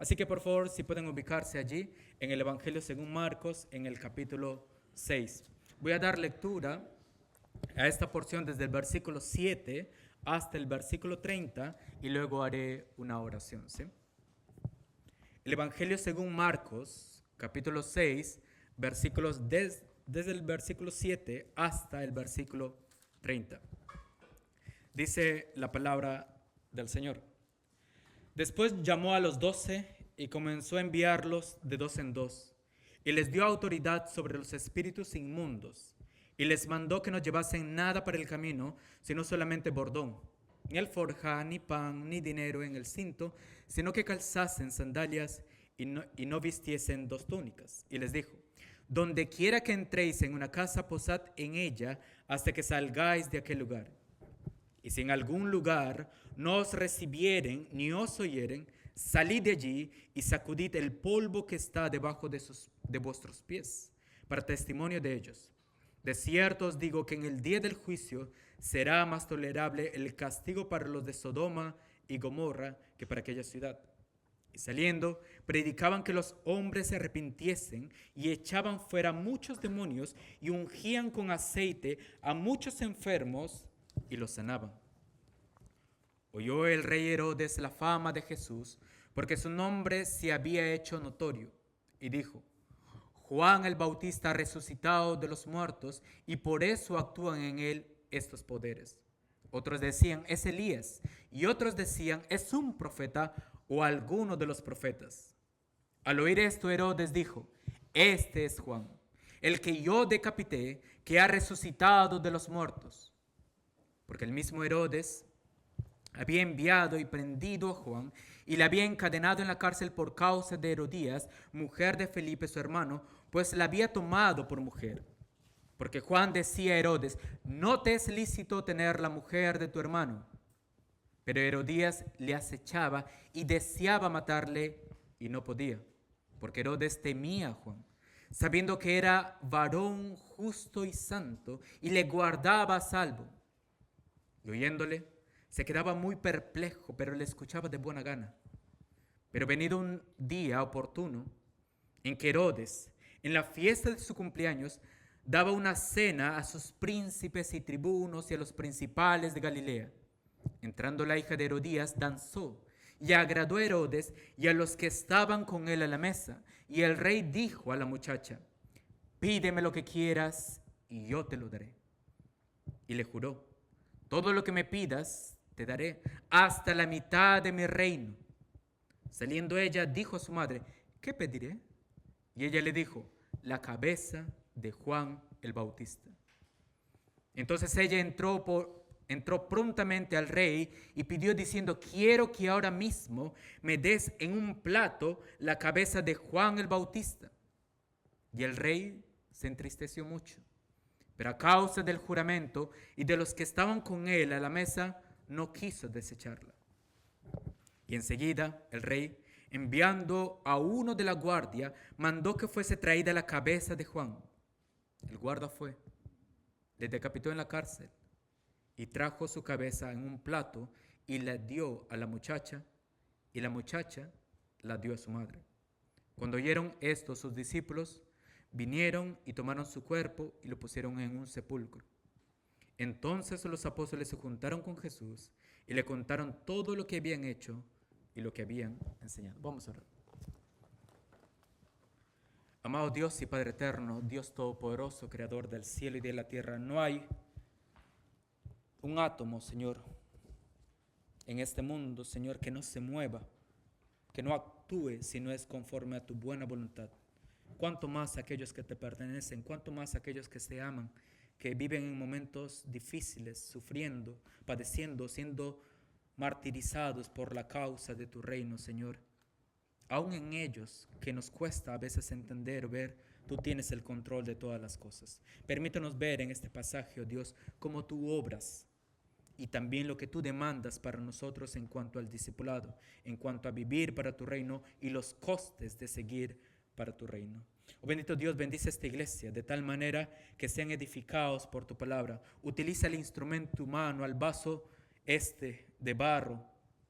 Así que por favor, si pueden ubicarse allí, en el Evangelio según Marcos, en el capítulo 6. Voy a dar lectura a esta porción desde el versículo 7 hasta el versículo 30 y luego haré una oración, ¿sí? El Evangelio según Marcos, capítulo 6, versículos desde el versículo 7 hasta el versículo 30. Dice la palabra del Señor. Después llamó a los 12 y comenzó a enviarlos de dos en dos, y les dio autoridad sobre los espíritus inmundos, y les mandó que no llevasen nada para el camino, sino solamente bordón, ni alforja, ni pan, ni dinero en el cinto, sino que calzasen sandalias y no vistiesen dos túnicas. Y les dijo: donde quiera que entréis en una casa, posad en ella hasta que salgáis de aquel lugar. Y si en algún lugar no os recibieren ni os oyeren, salid de allí y sacudid el polvo que está debajo de vuestros pies, para testimonio de ellos. De cierto os digo que en el día del juicio será más tolerable el castigo para los de Sodoma y Gomorra que para aquella ciudad. Y saliendo, predicaban que los hombres se arrepintiesen y echaban fuera muchos demonios y ungían con aceite a muchos enfermos y los sanaban. Oyó el rey Herodes la fama de Jesús, porque su nombre se había hecho notorio, y dijo: Juan el Bautista ha resucitado de los muertos, y por eso actúan en él estos poderes. Otros decían: es Elías, y otros decían: es un profeta o alguno de los profetas. Al oír esto, Herodes dijo: este es Juan, el que yo decapité, que ha resucitado de los muertos. Porque el mismo Herodes había enviado y prendido a Juan y le había encadenado en la cárcel por causa de Herodías, mujer de Felipe su hermano, pues la había tomado por mujer. Porque Juan decía a Herodes: no te es lícito tener la mujer de tu hermano. Pero Herodías le acechaba y deseaba matarle y no podía, porque Herodes temía a Juan, sabiendo que era varón justo y santo, y le guardaba a salvo. Y oyéndole, se quedaba muy perplejo, pero le escuchaba de buena gana. Pero venido un día oportuno, en que Herodes, en la fiesta de su cumpleaños, daba una cena a sus príncipes y tribunos y a los principales de Galilea. Entrando la hija de Herodías, danzó, y agradó a Herodes y a los que estaban con él a la mesa. Y el rey dijo a la muchacha: pídeme lo que quieras, y yo te lo daré. Y le juró: todo lo que me pidas te daré, hasta la mitad de mi reino. Saliendo ella, dijo a su madre: ¿qué pediré? Y ella le dijo: la cabeza de Juan el Bautista. Entonces ella entró prontamente al rey y pidió diciendo: quiero que ahora mismo me des en un plato la cabeza de Juan el Bautista. Y el rey se entristeció mucho, pero a causa del juramento y de los que estaban con él a la mesa, no quiso desecharla. Y enseguida el rey, enviando a uno de la guardia, mandó que fuese traída la cabeza de Juan. El guarda fue, le decapitó en la cárcel y trajo su cabeza en un plato y la dio a la muchacha, y la muchacha la dio a su madre. Cuando oyeron esto sus discípulos, vinieron y tomaron su cuerpo y lo pusieron en un sepulcro. Entonces los apóstoles se juntaron con Jesús y le contaron todo lo que habían hecho y lo que habían enseñado. Vamos a orar. Amado Dios y Padre eterno, Dios todopoderoso, creador del cielo y de la tierra, no hay un átomo, Señor, en este mundo, Señor, que no se mueva, que no actúe si no es conforme a tu buena voluntad. Cuanto más aquellos que te pertenecen, cuanto más aquellos que se aman, que viven en momentos difíciles, sufriendo, padeciendo, siendo martirizados por la causa de tu reino, Señor. Aún en ellos, que nos cuesta a veces entender, ver, tú tienes el control de todas las cosas. Permítanos ver en este pasaje, oh Dios, cómo tú obras y también lo que tú demandas para nosotros en cuanto al discipulado, en cuanto a vivir para tu reino y los costes de seguir para tu reino. Oh bendito Dios, bendice esta iglesia de tal manera que sean edificados por tu palabra. Utiliza el instrumento humano, al vaso de barro,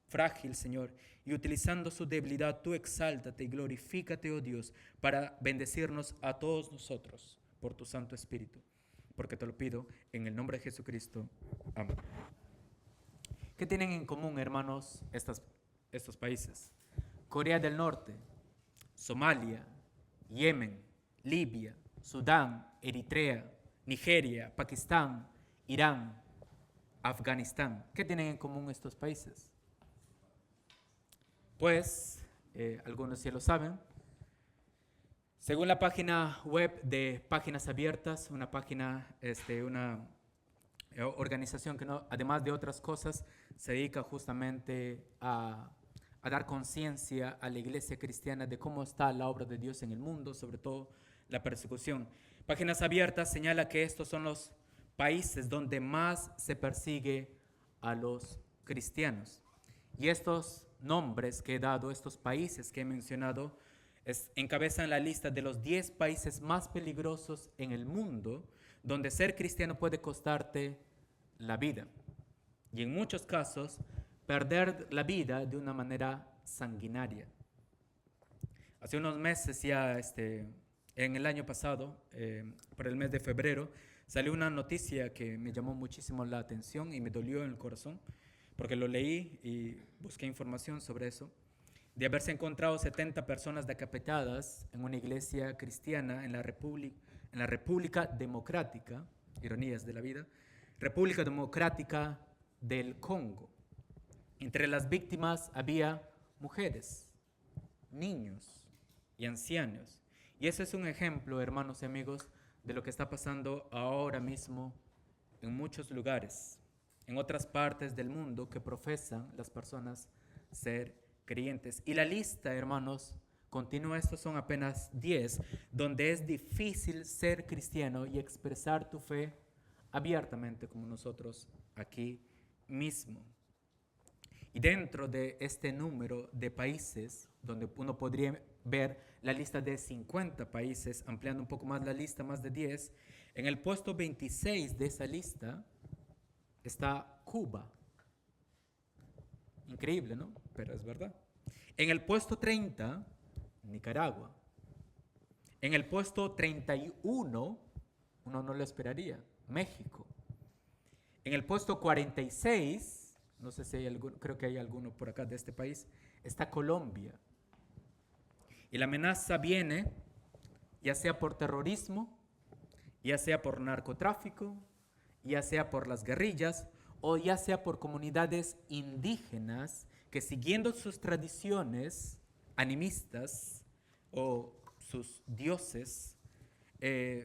frágil, Señor, y utilizando su debilidad, tú exáltate y glorifícate, oh Dios, para bendecirnos a todos nosotros por tu Santo Espíritu, porque te lo pido en el nombre de Jesucristo. Amén. ¿Qué tienen en común, hermanos, estos países? Corea del Norte, Somalia, Yemen, Libia, Sudán, Eritrea, Nigeria, Pakistán, Irán, Afganistán. ¿Qué tienen en común estos países? Pues, algunos ya lo saben, según la página web de Páginas Abiertas, una página, una organización que no, además de otras cosas, se dedica justamente a dar conciencia a la iglesia cristiana de cómo está la obra de Dios en el mundo, sobre todo la persecución. Páginas Abiertas señala que estos son los países donde más se persigue a los cristianos. Y estos nombres que he dado, estos países que he mencionado, encabezan la lista de los 10 países más peligrosos en el mundo, donde ser cristiano puede costarte la vida. Y en muchos casos, perder la vida de una manera sanguinaria. Hace unos meses ya, en el año pasado, por el mes de febrero, salió una noticia que me llamó muchísimo la atención y me dolió en el corazón, porque lo leí y busqué información sobre eso, de haberse encontrado 70 personas decapitadas en una iglesia cristiana en la República Democrática, ironías de la vida, República Democrática del Congo. Entre las víctimas había mujeres, niños y ancianos. Y ese es un ejemplo, hermanos y amigos, de lo que está pasando ahora mismo en muchos lugares, en otras partes del mundo que profesan las personas ser creyentes. Y la lista, hermanos, continúa. Estos son apenas 10, donde es difícil ser cristiano y expresar tu fe abiertamente como nosotros aquí mismo. Y dentro de este número de países, donde uno podría ver la lista de 50 países, ampliando un poco más la lista, más de 10, en el puesto 26 de esa lista está Cuba. Increíble, ¿no? Pero es verdad. En el puesto 30, Nicaragua. En el puesto 31, uno no lo esperaría, México. En el puesto 46, no sé si hay alguno, creo que hay alguno por acá de este país, está Colombia. Y la amenaza viene ya sea por terrorismo, ya sea por narcotráfico, ya sea por las guerrillas o ya sea por comunidades indígenas que, siguiendo sus tradiciones animistas o sus dioses,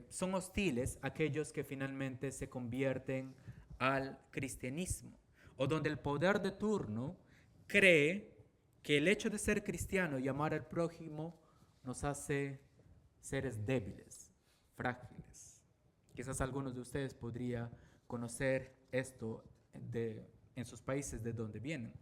son hostiles a aquellos que finalmente se convierten al cristianismo, o donde el poder de turno cree que el hecho de ser cristiano y amar al prójimo nos hace seres débiles, frágiles. Quizás algunos de ustedes podrían conocer esto en sus países de donde vienen.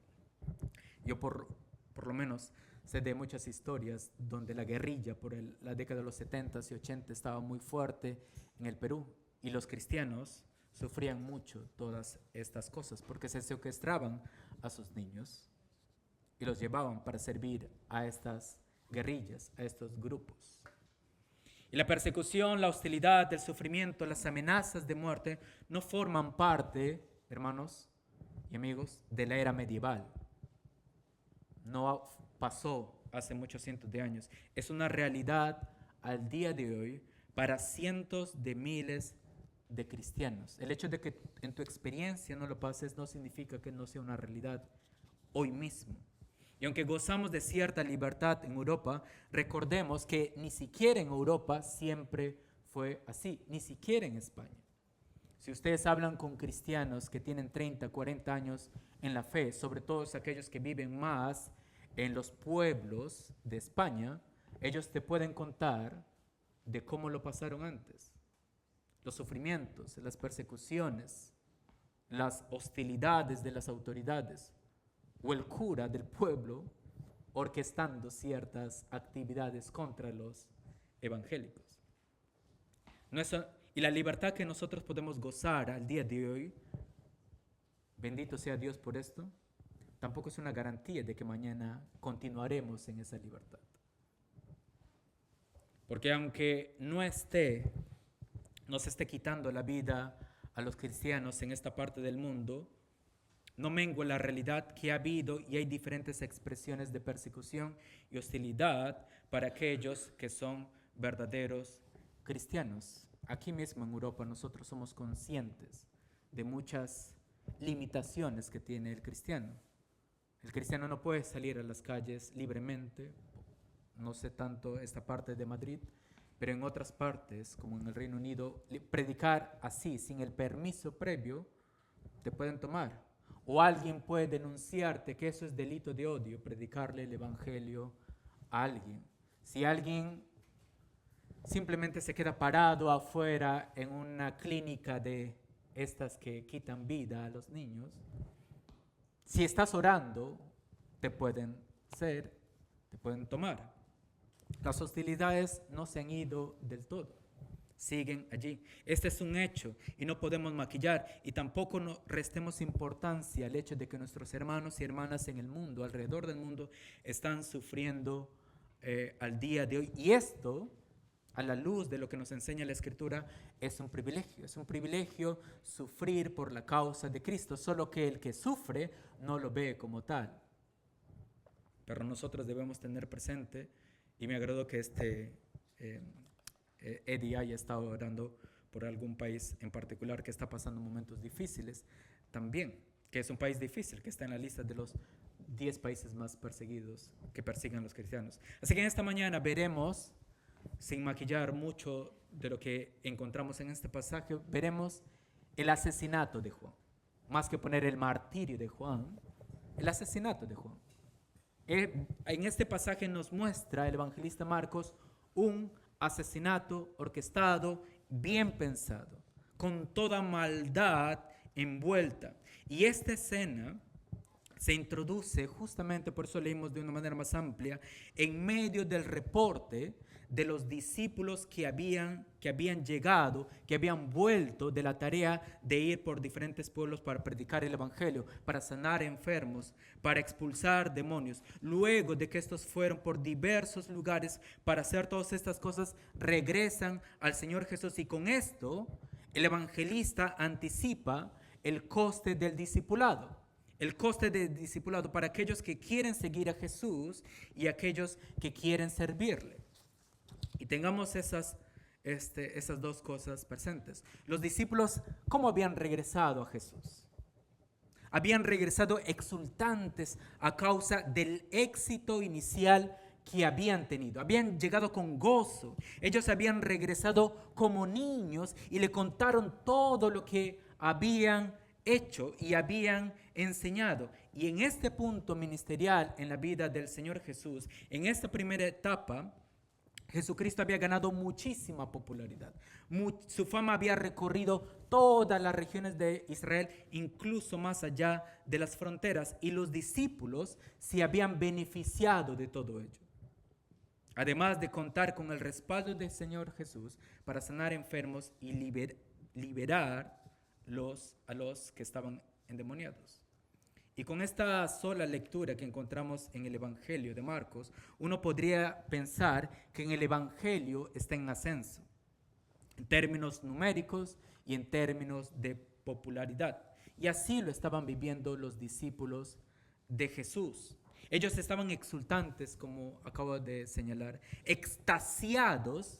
Yo por lo menos sé de muchas historias donde la guerrilla por la década de los 70s y 80s estaba muy fuerte en el Perú, y los cristianos sufrían mucho todas estas cosas porque se secuestraban a sus niños y los llevaban para servir a estas guerrillas, a estos grupos. Y la persecución, la hostilidad, el sufrimiento, las amenazas de muerte no forman parte, hermanos y amigos, de la era medieval. No pasó hace muchos cientos de años. Es una realidad al día de hoy para cientos de miles de cristianos. El hecho de que en tu experiencia no lo pases no significa que no sea una realidad hoy mismo. Y aunque gozamos de cierta libertad en Europa, recordemos que ni siquiera en Europa siempre fue así, ni siquiera en España. Si ustedes hablan con cristianos que tienen 30, 40 años en la fe, sobre todo aquellos que viven más en los pueblos de España, ellos te pueden contar de cómo lo pasaron antes. Los sufrimientos, las persecuciones, las hostilidades de las autoridades, o el cura del pueblo orquestando ciertas actividades contra los evangélicos. Y la libertad que nosotros podemos gozar al día de hoy, bendito sea Dios por esto, tampoco es una garantía de que mañana continuaremos en esa libertad. Porque aunque no se esté quitando la vida a los cristianos en esta parte del mundo, no mengua la realidad que ha habido y hay diferentes expresiones de persecución y hostilidad para aquellos que son verdaderos cristianos. Aquí mismo en Europa nosotros somos conscientes de muchas limitaciones que tiene el cristiano. El cristiano no puede salir a las calles libremente, no sé tanto esta parte de Madrid, pero en otras partes, como en el Reino Unido, predicar así, sin el permiso previo, te pueden tomar. O alguien puede denunciarte que eso es delito de odio, predicarle el evangelio a alguien. Si alguien simplemente se queda parado afuera en una clínica de estas que quitan vida a los niños, si estás orando, te pueden tomar. Las hostilidades no se han ido del todo, siguen allí. Este es un hecho y no podemos maquillar, y tampoco restemos importancia al hecho de que nuestros hermanos y hermanas en el mundo, alrededor del mundo, están sufriendo al día de hoy. Y esto, a la luz de lo que nos enseña la Escritura, es un privilegio. Es un privilegio sufrir por la causa de Cristo, solo que el que sufre no lo ve como tal. Pero nosotros debemos tener presente, y me agradó que Eddie haya estado orando por algún país en particular que está pasando momentos difíciles también, que es un país difícil, que está en la lista de los 10 países más perseguidos que persiguen a los cristianos. Así que en esta mañana veremos, sin maquillar mucho de lo que encontramos en este pasaje, veremos el asesinato de Juan. Más que poner el martirio de Juan, el asesinato de Juan. En este pasaje nos muestra el evangelista Marcos un asesinato orquestado, bien pensado, con toda maldad envuelta. Y esta escena se introduce justamente, por eso leímos de una manera más amplia, en medio del reporte de los discípulos que habían llegado, que habían vuelto de la tarea de ir por diferentes pueblos para predicar el evangelio, para sanar enfermos, para expulsar demonios. Luego de que estos fueron por diversos lugares para hacer todas estas cosas, regresan al Señor Jesús, y con esto el evangelista anticipa el coste del discipulado. El coste del discipulado para aquellos que quieren seguir a Jesús y aquellos que quieren servirle. Y tengamos esas dos cosas presentes. Los discípulos, ¿cómo habían regresado a Jesús? Habían regresado exultantes a causa del éxito inicial que habían tenido. Habían llegado con gozo. Ellos habían regresado como niños y le contaron todo lo que habían hecho y habían enseñado. Y en este punto ministerial en la vida del Señor Jesús, en esta primera etapa, Jesucristo había ganado muchísima popularidad. Su fama había recorrido todas las regiones de Israel, incluso más allá de las fronteras, y los discípulos se habían beneficiado de todo ello. Además de contar con el respaldo del Señor Jesús para sanar enfermos y liberar a los que estaban endemoniados. Y con esta sola lectura que encontramos en el Evangelio de Marcos, uno podría pensar que en el Evangelio está en ascenso, en términos numéricos y en términos de popularidad. Y así lo estaban viviendo los discípulos de Jesús. Ellos estaban exultantes, como acabo de señalar, extasiados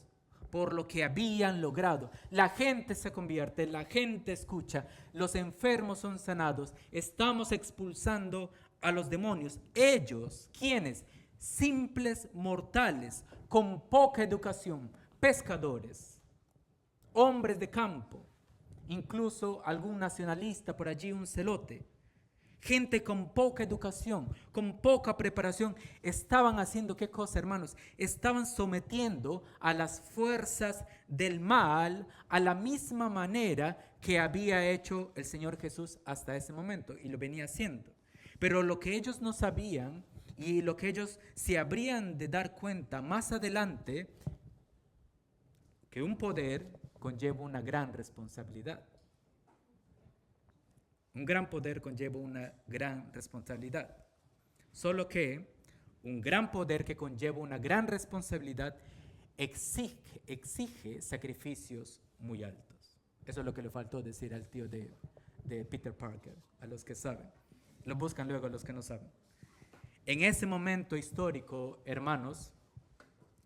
por lo que habían logrado. La gente se convierte, la gente escucha, los enfermos son sanados, estamos expulsando a los demonios. Ellos, ¿quiénes? Simples mortales, con poca educación, pescadores, hombres de campo, incluso algún nacionalista por allí, un celote. Gente con poca educación, con poca preparación, estaban haciendo ¿qué cosa, hermanos? Estaban sometiendo a las fuerzas del mal a la misma manera que había hecho el Señor Jesús hasta ese momento, y lo venía haciendo. Pero lo que ellos no sabían y lo que ellos se habrían de dar cuenta más adelante, que un poder conlleva una gran responsabilidad. Un gran poder conlleva una gran responsabilidad. Solo que un gran poder que conlleva una gran responsabilidad exige sacrificios muy altos. Eso es lo que le faltó decir al tío de Peter Parker, a los que saben. Lo buscan luego a los que no saben. En ese momento histórico, hermanos,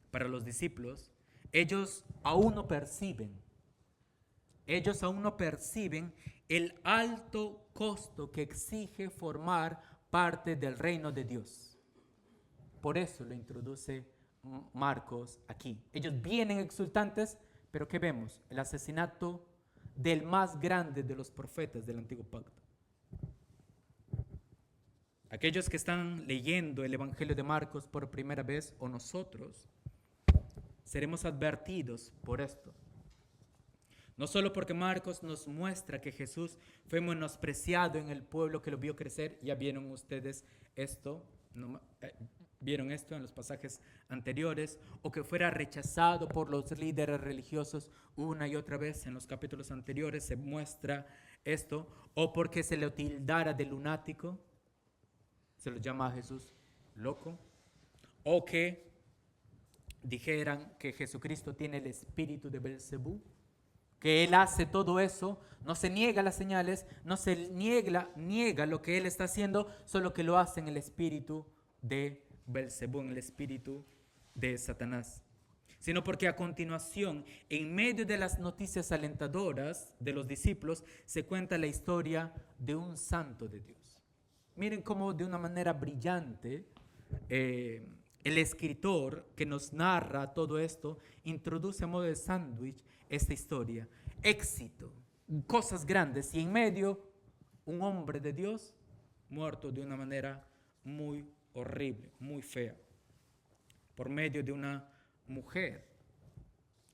para los discípulos, ellos aún no perciben el alto costo que exige formar parte del reino de Dios. Por eso lo introduce Marcos aquí. Ellos vienen exultantes, pero ¿qué vemos? El asesinato del más grande de los profetas del Antiguo Pacto. Aquellos que están leyendo el Evangelio de Marcos por primera vez, o nosotros, seremos advertidos por esto. No solo porque Marcos nos muestra que Jesús fue menospreciado en el pueblo que lo vio crecer, ya vieron ustedes esto, vieron esto en los pasajes anteriores, o que fuera rechazado por los líderes religiosos una y otra vez en los capítulos anteriores se muestra esto, o porque se le tildara de lunático, se lo llama a Jesús loco, o que dijeran que Jesucristo tiene el espíritu de Belcebú, que Él hace todo eso, no se niega las señales, no se niega lo que Él está haciendo, solo que lo hace en el espíritu de Belcebú, en el espíritu de Satanás. Sino porque a continuación, en medio de las noticias alentadoras de los discípulos, se cuenta la historia de un santo de Dios. Miren cómo de una manera brillante el escritor que nos narra todo esto introduce a modo de sándwich esta historia. Éxito, cosas grandes y en medio un hombre de Dios muerto de una manera muy horrible, muy fea, por medio de una mujer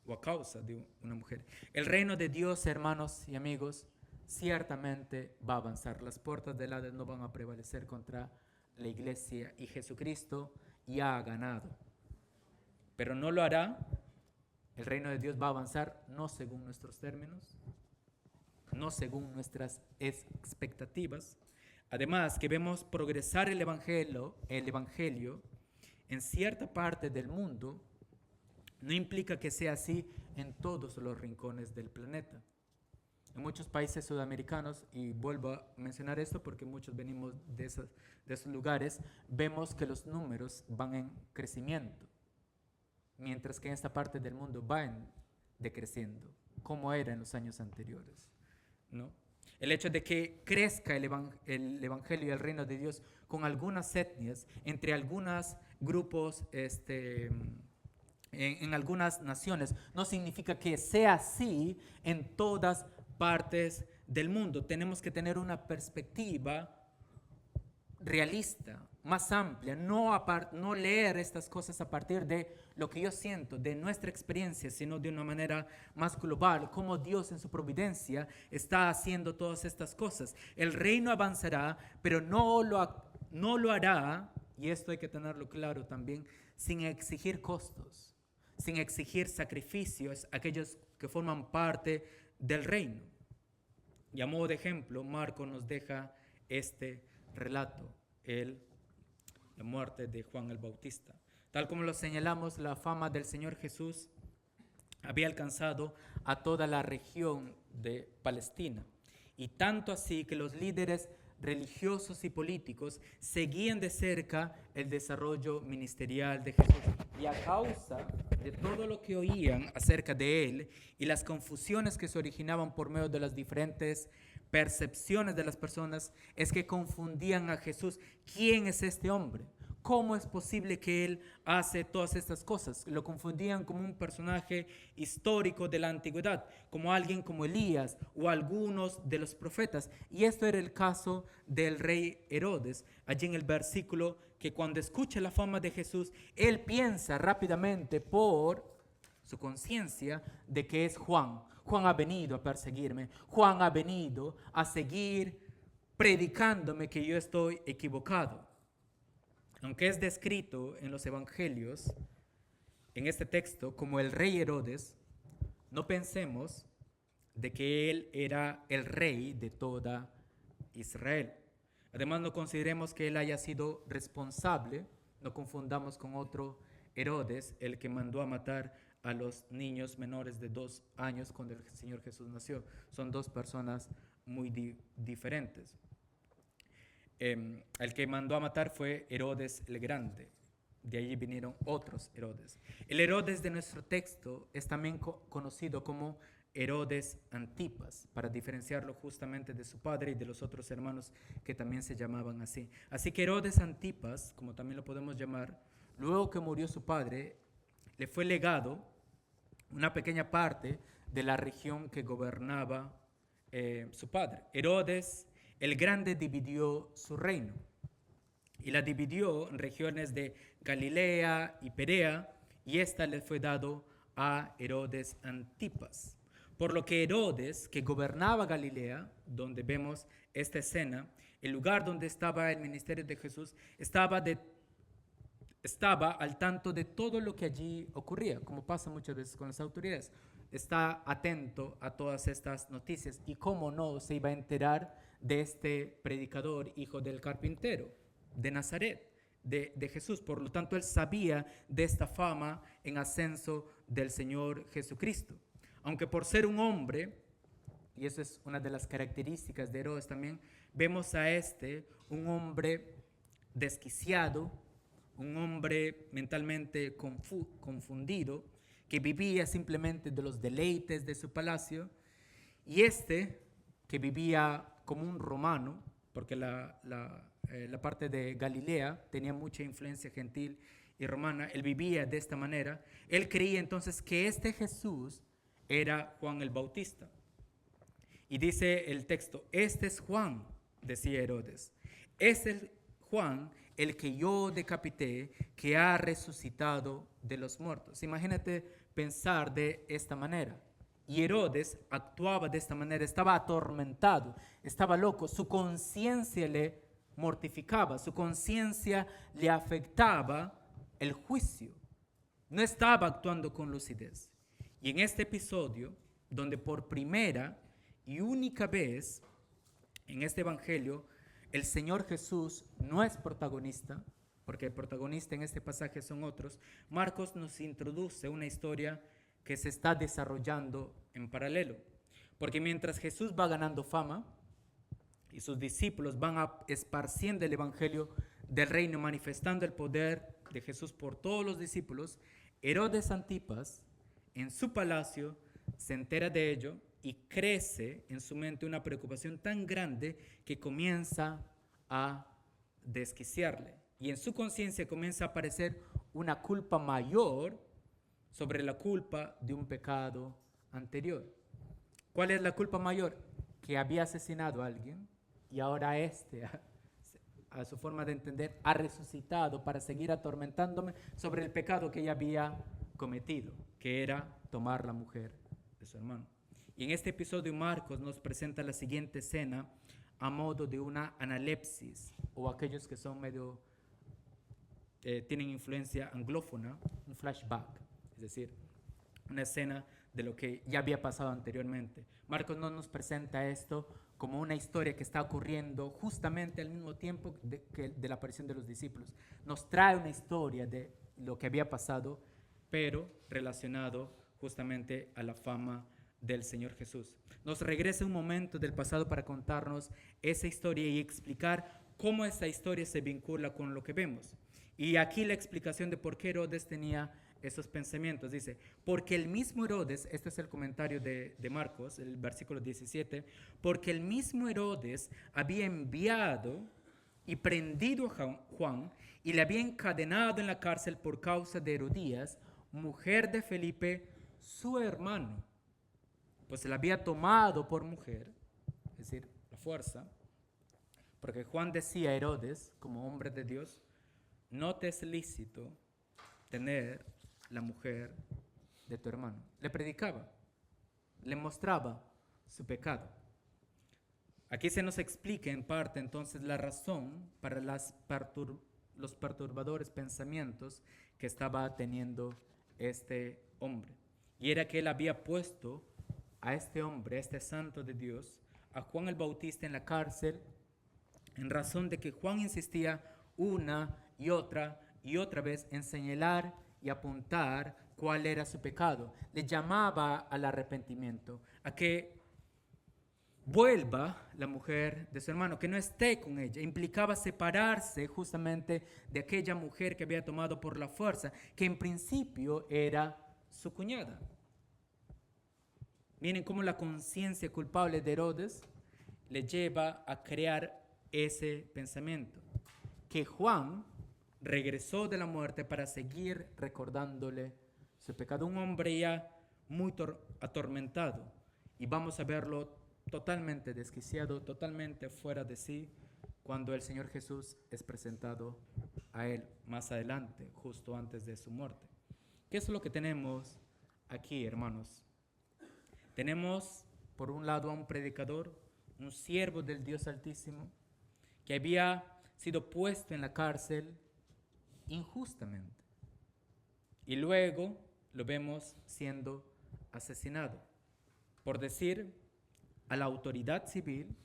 o a causa de una mujer. El reino de Dios, hermanos y amigos, ciertamente va a avanzar. Las puertas del Hades no van a prevalecer contra la iglesia y Jesucristo ya ha ganado. Pero no lo hará. El reino de Dios va a avanzar no según nuestros términos, no según nuestras expectativas. Además, que vemos progresar el evangelio en cierta parte del mundo, no implica que sea así en todos los rincones del planeta. En muchos países sudamericanos, y vuelvo a mencionar esto porque muchos venimos de esos lugares, vemos que los números van en crecimiento, mientras que en esta parte del mundo van decreciendo, como era en los años anteriores, ¿no? El hecho de que crezca el evangelio y el reino de Dios con algunas etnias, entre algunos grupos, en algunas naciones, no significa que sea así en todas partes del mundo. Tenemos que tener una perspectiva realista, más amplia, no leer estas cosas a partir de lo que yo siento, de nuestra experiencia, sino de una manera más global, cómo Dios en su providencia está haciendo todas estas cosas. El reino avanzará, pero no lo hará, y esto hay que tenerlo claro también, sin exigir costos, sin exigir sacrificios a aquellos que forman parte del reino. Y a modo de ejemplo, Marco nos deja este relato, la muerte de Juan el Bautista. Tal como lo señalamos, la fama del Señor Jesús había alcanzado a toda la región de Palestina, y tanto así que los líderes religiosos y políticos seguían de cerca el desarrollo ministerial de Jesús. Y a causa de todo lo que oían acerca de él y las confusiones que se originaban por medio de las diferentes percepciones de las personas, es que confundían a Jesús. ¿Quién es este hombre? ¿Cómo es posible que él hace todas estas cosas? Lo confundían como un personaje histórico de la antigüedad, como alguien como Elías o algunos de los profetas. Y esto era el caso del rey Herodes. Allí en el versículo, que cuando escucha la fama de Jesús, él piensa rápidamente por su conciencia de que es Juan. Juan ha venido a perseguirme. Juan ha venido a seguir predicándome que yo estoy equivocado. Aunque es descrito en los evangelios, en este texto, como el rey Herodes, no pensemos de que él era el rey de toda Israel. Además, no consideremos que él haya sido responsable, no confundamos con otro Herodes, el que mandó a matar a los niños menores de 2 años cuando el Señor Jesús nació. Son dos personas muy diferentes. El que mandó a matar fue Herodes el Grande. De allí vinieron otros Herodes. El Herodes de nuestro texto es también conocido como Herodes Antipas, para diferenciarlo justamente de su padre y de los otros hermanos que también se llamaban así. Así que Herodes Antipas, como también lo podemos llamar, luego que murió su padre, le fue legado una pequeña parte de la región que gobernaba su padre. Herodes el Grande dividió su reino y la dividió en regiones de Galilea y Perea, y esta le fue dado a Herodes Antipas. Por lo que Herodes, que gobernaba Galilea, donde vemos esta escena, el lugar donde estaba el ministerio de Jesús, estaba al tanto de todo lo que allí ocurría, como pasa muchas veces con las autoridades. Está atento a todas estas noticias, y cómo no se iba a enterar de este predicador, hijo del carpintero, de Nazaret, de Jesús. Por lo tanto, él sabía de esta fama en ascenso del Señor Jesucristo. Aunque por ser un hombre, y eso es una de las características de Herodes también, vemos a un hombre desquiciado, un hombre mentalmente confundido, que vivía simplemente de los deleites de su palacio, y que vivía como un romano, porque la parte de Galilea tenía mucha influencia gentil y romana, él vivía de esta manera. Él creía entonces que Jesús era Juan el Bautista. Y dice el texto, este es Juan, decía Herodes, este es Juan el que yo decapité, que ha resucitado de los muertos. Imagínate pensar de esta manera. Y Herodes actuaba de esta manera, estaba atormentado, estaba loco, su conciencia le mortificaba, su conciencia le afectaba el juicio, no estaba actuando con lucidez. Y en este episodio, donde por primera y única vez en este evangelio el Señor Jesús no es protagonista, porque el protagonista en este pasaje son otros, Marcos nos introduce una historia que se está desarrollando en paralelo. Porque mientras Jesús va ganando fama y sus discípulos van esparciendo el evangelio del reino, manifestando el poder de Jesús por todos los discípulos, Herodes Antipas en su palacio se entera de ello y crece en su mente una preocupación tan grande que comienza a desquiciarle. Y en su conciencia comienza a aparecer una culpa mayor sobre la culpa de un pecado anterior. ¿Cuál es la culpa mayor? Que había asesinado a alguien y ahora a su forma de entender, ha resucitado para seguir atormentándome sobre el pecado que ella había cometido, que era tomar la mujer de su hermano. Y en este episodio Marcos nos presenta la siguiente escena a modo de una analepsis, o aquellos que son medio, tienen influencia anglófona, un flashback, es decir, una escena de lo que ya había pasado anteriormente. Marcos no nos presenta esto como una historia que está ocurriendo justamente al mismo tiempo de la aparición de los discípulos. Nos trae una historia de lo que había pasado, pero relacionado justamente a la fama del Señor Jesús. Nos regresa un momento del pasado para contarnos esa historia y explicar cómo esa historia se vincula con lo que vemos. Y aquí la explicación de por qué Herodes tenía esos pensamientos. Dice, porque el mismo Herodes, este es el comentario de Marcos, el versículo 17, porque el mismo Herodes había enviado y prendido a Juan y le había encadenado en la cárcel por causa de Herodías, mujer de Felipe, su hermano. Pues se la había tomado por mujer, es decir, la fuerza, porque Juan decía a Herodes, como hombre de Dios, no te es lícito tener la mujer de tu hermano. Le predicaba, le mostraba su pecado. Aquí se nos explica en parte entonces la razón para los perturbadores pensamientos que estaba teniendo este hombre. Y era que él había puesto a este hombre, a este santo de Dios, a Juan el Bautista en la cárcel en razón de que Juan insistía una y otra vez en señalar y apuntar cuál era su pecado. Le llamaba al arrepentimiento, a que vuelva la mujer de su hermano, que no esté con ella. Implicaba separarse justamente de aquella mujer que había tomado por la fuerza, que en principio era su cuñada. Miren cómo la conciencia culpable de Herodes le lleva a crear ese pensamiento, que Juan regresó de la muerte para seguir recordándole su pecado. Un hombre ya muy atormentado, y vamos a verlo totalmente desquiciado, totalmente fuera de sí, cuando el Señor Jesús es presentado a él más adelante, justo antes de su muerte. ¿Qué es lo que tenemos aquí, hermanos? Tenemos, por un lado, a un predicador, un siervo del Dios Altísimo, que había sido puesto en la cárcel injustamente. Y luego lo vemos siendo asesinado por decir a la autoridad civil,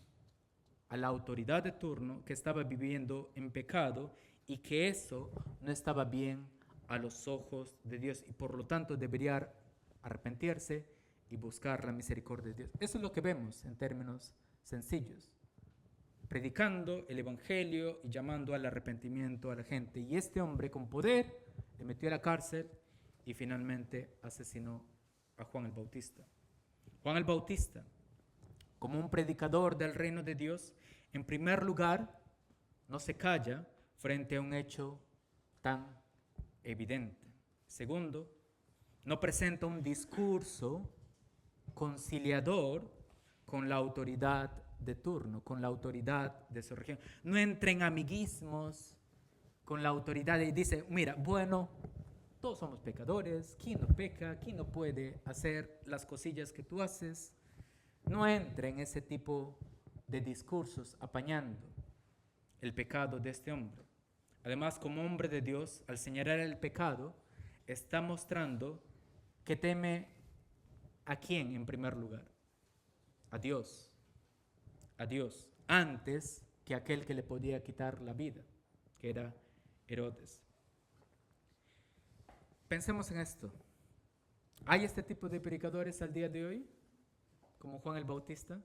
a la autoridad de turno, que estaba viviendo en pecado y que eso no estaba bien a los ojos de Dios y por lo tanto debería arrepentirse y buscar la misericordia de Dios. Eso es lo que vemos en términos sencillos, predicando el evangelio y llamando al arrepentimiento a la gente. Y este hombre con poder le metió a la cárcel y finalmente asesinó a Juan el Bautista. Juan el Bautista, como un predicador del reino de Dios, en primer lugar, no se calla frente a un hecho tan evidente. Segundo, no presenta un discurso conciliador con la autoridad de turno, con la autoridad de su región. No entra en amiguismos con la autoridad y dice, mira, bueno, todos somos pecadores, ¿quién no peca? ¿Quién no puede hacer las cosillas que tú haces? No entra en ese tipo de discursos apañando el pecado de este hombre. Además, como hombre de Dios, al señalar el pecado, está mostrando que teme ¿a quién en primer lugar? A Dios. A Dios, antes que aquel que le podía quitar la vida, que era Herodes. Pensemos en esto. ¿Hay este tipo de predicadores al día de hoy? Como Juan el Bautista.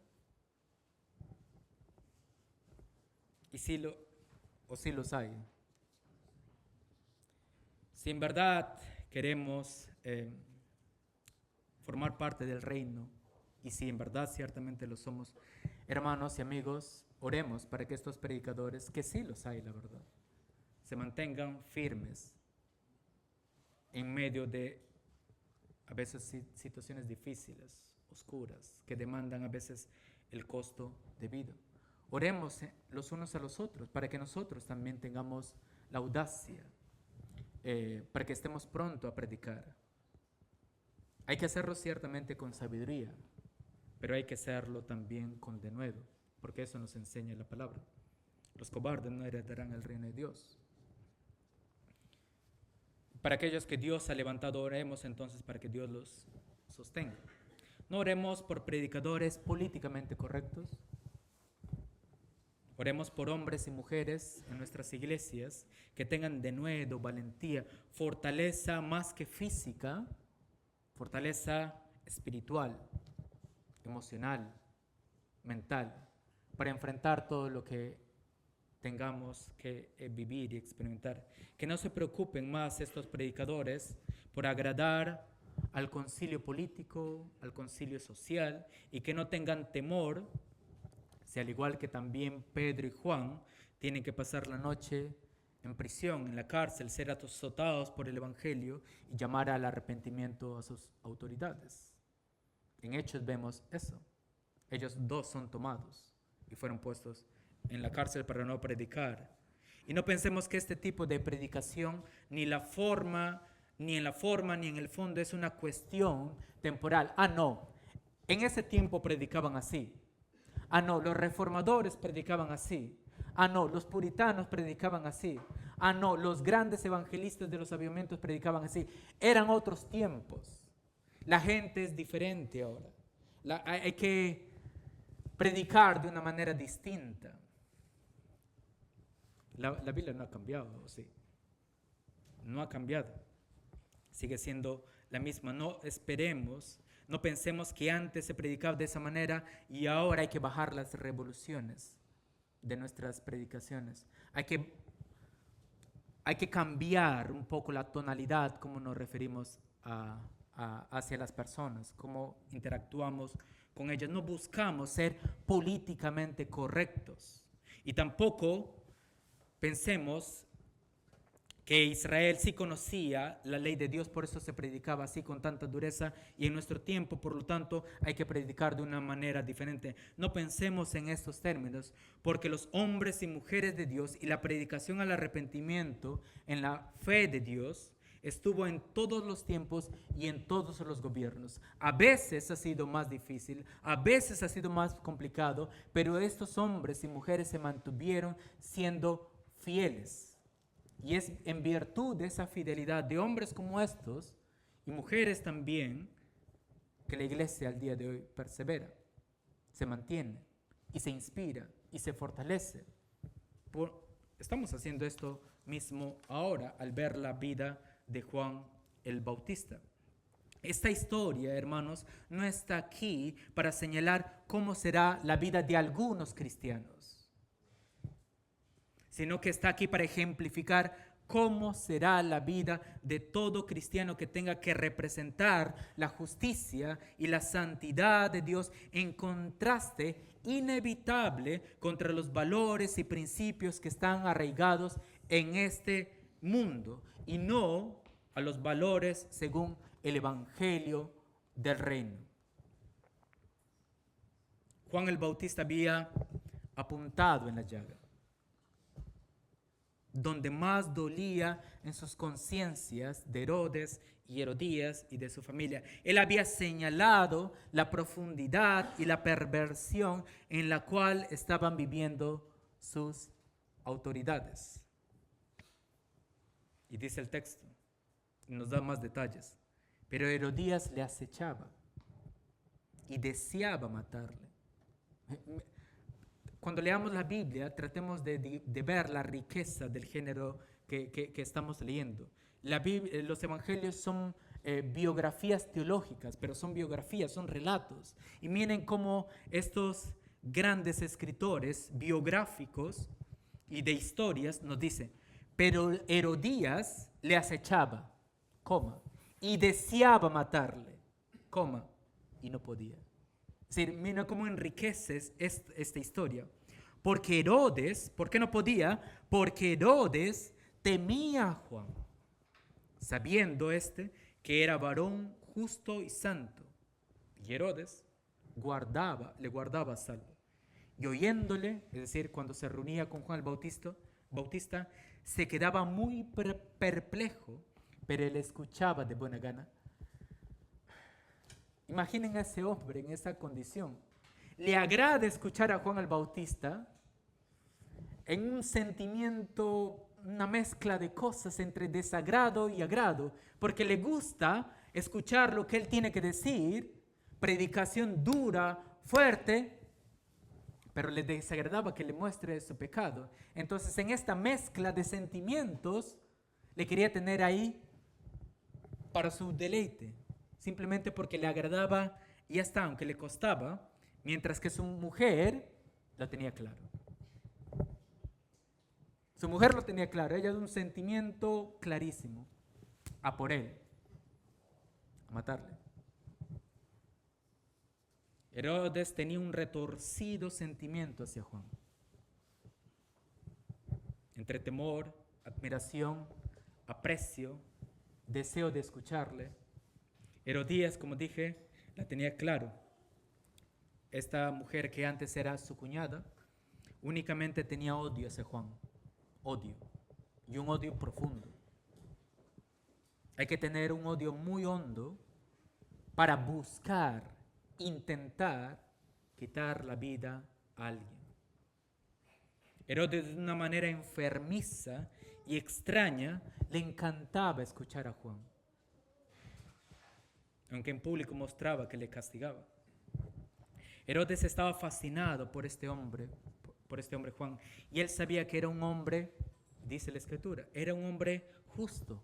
Y sí los hay. Si en verdad queremos formar parte del reino, y si en verdad ciertamente lo somos, hermanos y amigos, oremos para que estos predicadores, que sí los hay, la verdad, se mantengan firmes en medio de a veces situaciones difíciles, oscuras, que demandan a veces el costo de vida. Oremos los unos a los otros para que nosotros también tengamos la audacia, para que estemos pronto a predicar. Hay que hacerlo ciertamente con sabiduría, pero hay que hacerlo también con denuedo, porque eso nos enseña la palabra. Los cobardes no heredarán el reino de Dios. Para aquellos que Dios ha levantado, oremos entonces para que Dios los sostenga. No oremos por predicadores políticamente correctos. Oremos por hombres y mujeres en nuestras iglesias que tengan denuedo, valentía, fortaleza más que física, fortaleza espiritual, emocional, mental, para enfrentar todo lo que tengamos que vivir y experimentar. Que no se preocupen más estos predicadores por agradar al concilio político, al concilio social, y que no tengan temor, si al igual que también Pedro y Juan tienen que pasar la noche en prisión, en la cárcel, ser azotados por el evangelio y llamar al arrepentimiento a sus autoridades. En Hechos vemos eso. Ellos dos son tomados y fueron puestos en la cárcel para no predicar. Y no pensemos que este tipo de predicación, ni en la forma, ni en el fondo, es una cuestión temporal. No, en ese tiempo predicaban así. No, los reformadores predicaban así. No, los puritanos predicaban así. No, los grandes evangelistas de los avivamientos predicaban así. Eran otros tiempos. La gente es diferente ahora. Hay que predicar de una manera distinta. La Biblia no ha cambiado, ¿o sí? No ha cambiado. Sigue siendo la misma. No esperemos, no pensemos que antes se predicaba de esa manera y ahora hay que bajar las revoluciones de nuestras predicaciones. Hay que cambiar un poco la tonalidad, como nos referimos hacia las personas, cómo interactuamos con ellas. No buscamos ser políticamente correctos y tampoco pensemos que Israel sí conocía la ley de Dios, por eso se predicaba así con tanta dureza, y en nuestro tiempo, por lo tanto, hay que predicar de una manera diferente. No pensemos en estos términos, porque los hombres y mujeres de Dios y la predicación al arrepentimiento en la fe de Dios estuvo en todos los tiempos y en todos los gobiernos. A veces ha sido más difícil, a veces ha sido más complicado, pero estos hombres y mujeres se mantuvieron siendo fieles. Y es en virtud de esa fidelidad de hombres como estos y mujeres también que la iglesia al día de hoy persevera, se mantiene y se inspira y se fortalece. Estamos haciendo esto mismo ahora al ver la vida de Juan el Bautista. Esta historia, hermanos, no está aquí para señalar cómo será la vida de algunos cristianos, sino que está aquí para ejemplificar cómo será la vida de todo cristiano que tenga que representar la justicia y la santidad de Dios en contraste inevitable contra los valores y principios que están arraigados en este mundo y no a los valores según el Evangelio del Reino. Juan el Bautista había apuntado en la llaga, donde más dolía en sus conciencias de Herodes y Herodías y de su familia. Él había señalado la profundidad y la perversión en la cual estaban viviendo sus autoridades. Y dice el texto, y nos da más detalles, pero Herodías le acechaba y deseaba matarle. Cuando leamos la Biblia, tratemos de ver la riqueza del género que estamos leyendo. Los evangelios son biografías teológicas, pero son biografías, son relatos. Y miren cómo estos grandes escritores biográficos y de historias nos dicen, pero Herodías le acechaba, coma, y deseaba matarle, coma, y no podía. Es decir, mira cómo enriqueces esta historia. Porque Herodes, ¿por qué no podía? Porque Herodes temía a Juan, sabiendo que era varón justo y santo. Y Herodes le guardaba salvo. Y oyéndole, es decir, cuando se reunía con Juan el Bautista, se quedaba muy perplejo, pero él escuchaba de buena gana. Imaginen a ese hombre en esa condición. Le agrada escuchar a Juan el Bautista en un sentimiento, una mezcla de cosas entre desagrado y agrado, porque le gusta escuchar lo que él tiene que decir, predicación dura, fuerte, pero le desagradaba que le muestre su pecado. Entonces, en esta mezcla de sentimientos, le quería tener ahí para su deleite, simplemente porque le agradaba y ya está, aunque le costaba, mientras que su mujer lo tenía claro. Su mujer lo tenía claro, ella de un sentimiento clarísimo, a por él, a matarle. Herodes tenía un retorcido sentimiento hacia Juan, entre temor, admiración, aprecio, deseo de escucharle. Herodías, como dije, la tenía claro. Esta mujer que antes era su cuñada, únicamente tenía odio hacia Juan. Odio. Y un odio profundo. Hay que tener un odio muy hondo para buscar, intentar quitar la vida a alguien. Herodes, de una manera enfermiza y extraña, le encantaba escuchar a Juan, aunque en público mostraba que le castigaba. Herodes estaba fascinado por este hombre Juan, y él sabía que era un hombre dice la Escritura, era un hombre justo,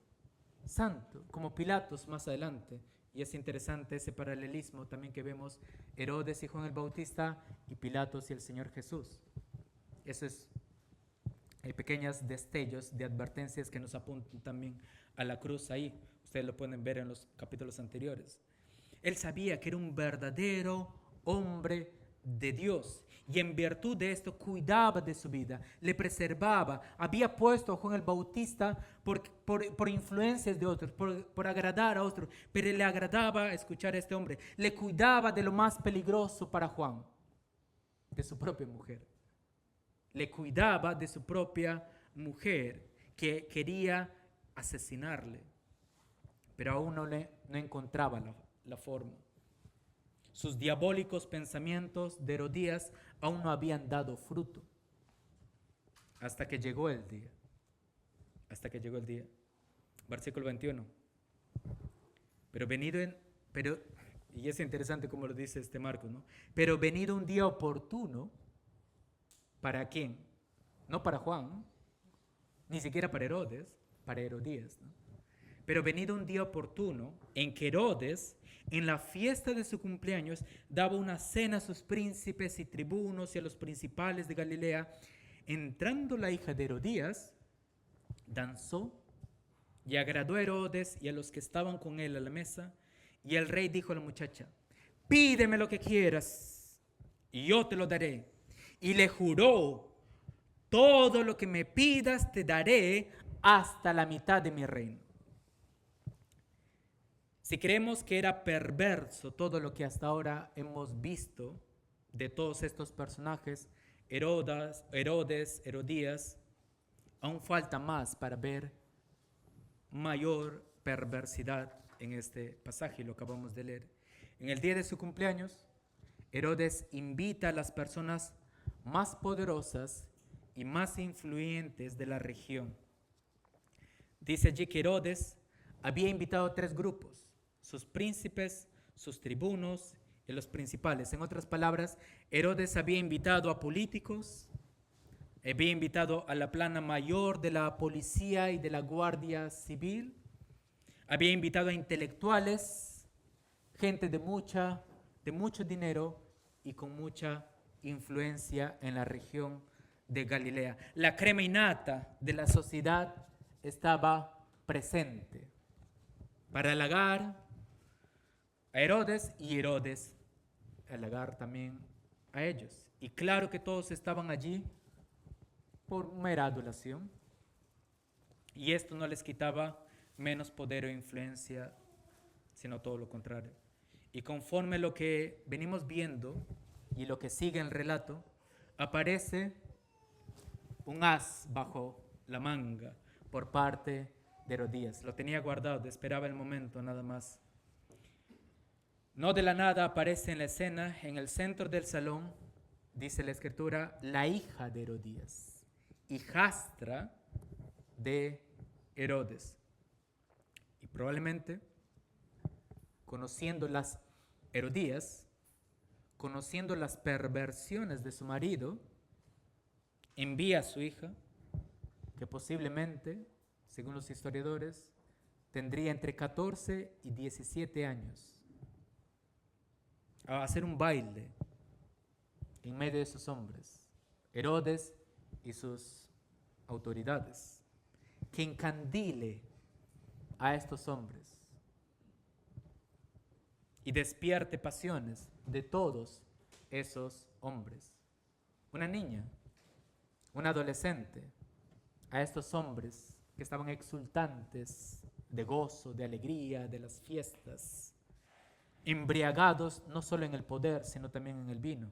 santo, como Pilatos más adelante. Y es interesante ese paralelismo también que vemos Herodes y Juan el Bautista y Pilatos y el Señor Jesús. Eso es, hay pequeños destellos de advertencias que nos apuntan también a la cruz ahí. Ustedes lo pueden ver en los capítulos anteriores. Él sabía que era un verdadero hombre de Dios y en virtud de esto cuidaba de su vida, le preservaba. Había puesto a Juan el Bautista por influencias de otros, por agradar a otros, pero le agradaba escuchar a este hombre. Le cuidaba de lo más peligroso para Juan, de su propia mujer. Le cuidaba de su propia mujer que quería asesinarle, pero aún no encontraba la forma. Sus diabólicos pensamientos de Herodías aún no habían dado fruto. Hasta que llegó el día. Hasta que llegó el día. Versículo 21. Y es interesante como lo dice este Marcos, ¿no? Pero venido un día oportuno, ¿para quién? No para Juan, ni siquiera para Herodes, para Herodías, ¿no? Pero venido un día oportuno en que Herodes, en la fiesta de su cumpleaños, daba una cena a sus príncipes y tribunos y a los principales de Galilea, entrando la hija de Herodías, danzó y agradó a Herodes y a los que estaban con él a la mesa. Y el rey dijo a la muchacha: pídeme lo que quieras y yo te lo daré. Y le juró: todo lo que me pidas te daré hasta la mitad de mi reino. Si creemos que era perverso todo lo que hasta ahora hemos visto de todos estos personajes, Herodes, Herodías, aún falta más para ver mayor perversidad en este pasaje, lo acabamos de leer. En el día de su cumpleaños, Herodes invita a las personas más poderosas y más influyentes de la región. Dice allí que Herodes había invitado a 3 grupos: sus príncipes, sus tribunos y los principales. En otras palabras, Herodes había invitado a políticos, había invitado a la plana mayor de la policía y de la guardia civil, había invitado a intelectuales, gente de mucho dinero y con mucha influencia en la región de Galilea. La crema innata de la sociedad estaba presente para halagar a Herodes y Herodes halagar también a ellos. Y claro que todos estaban allí por mera adulación, y esto no les quitaba menos poder o influencia, sino todo lo contrario. Y conforme lo que venimos viendo y lo que sigue el relato, aparece un as bajo la manga por parte de Herodías. Lo tenía guardado, esperaba el momento nada más. No de la nada aparece en la escena, en el centro del salón, dice la Escritura, la hija de Herodías, hijastra de Herodes. Y probablemente, conociendo las Herodías, conociendo las perversiones de su marido, envía a su hija, que posiblemente, según los historiadores, tendría entre 14 y 17 años, a hacer un baile en medio de esos hombres, Herodes y sus autoridades, que encandile a estos hombres y despierte pasiones de todos esos hombres. Una niña, un adolescente, a estos hombres que estaban exultantes de gozo, de alegría, de las fiestas, embriagados no solo en el poder, sino también en el vino.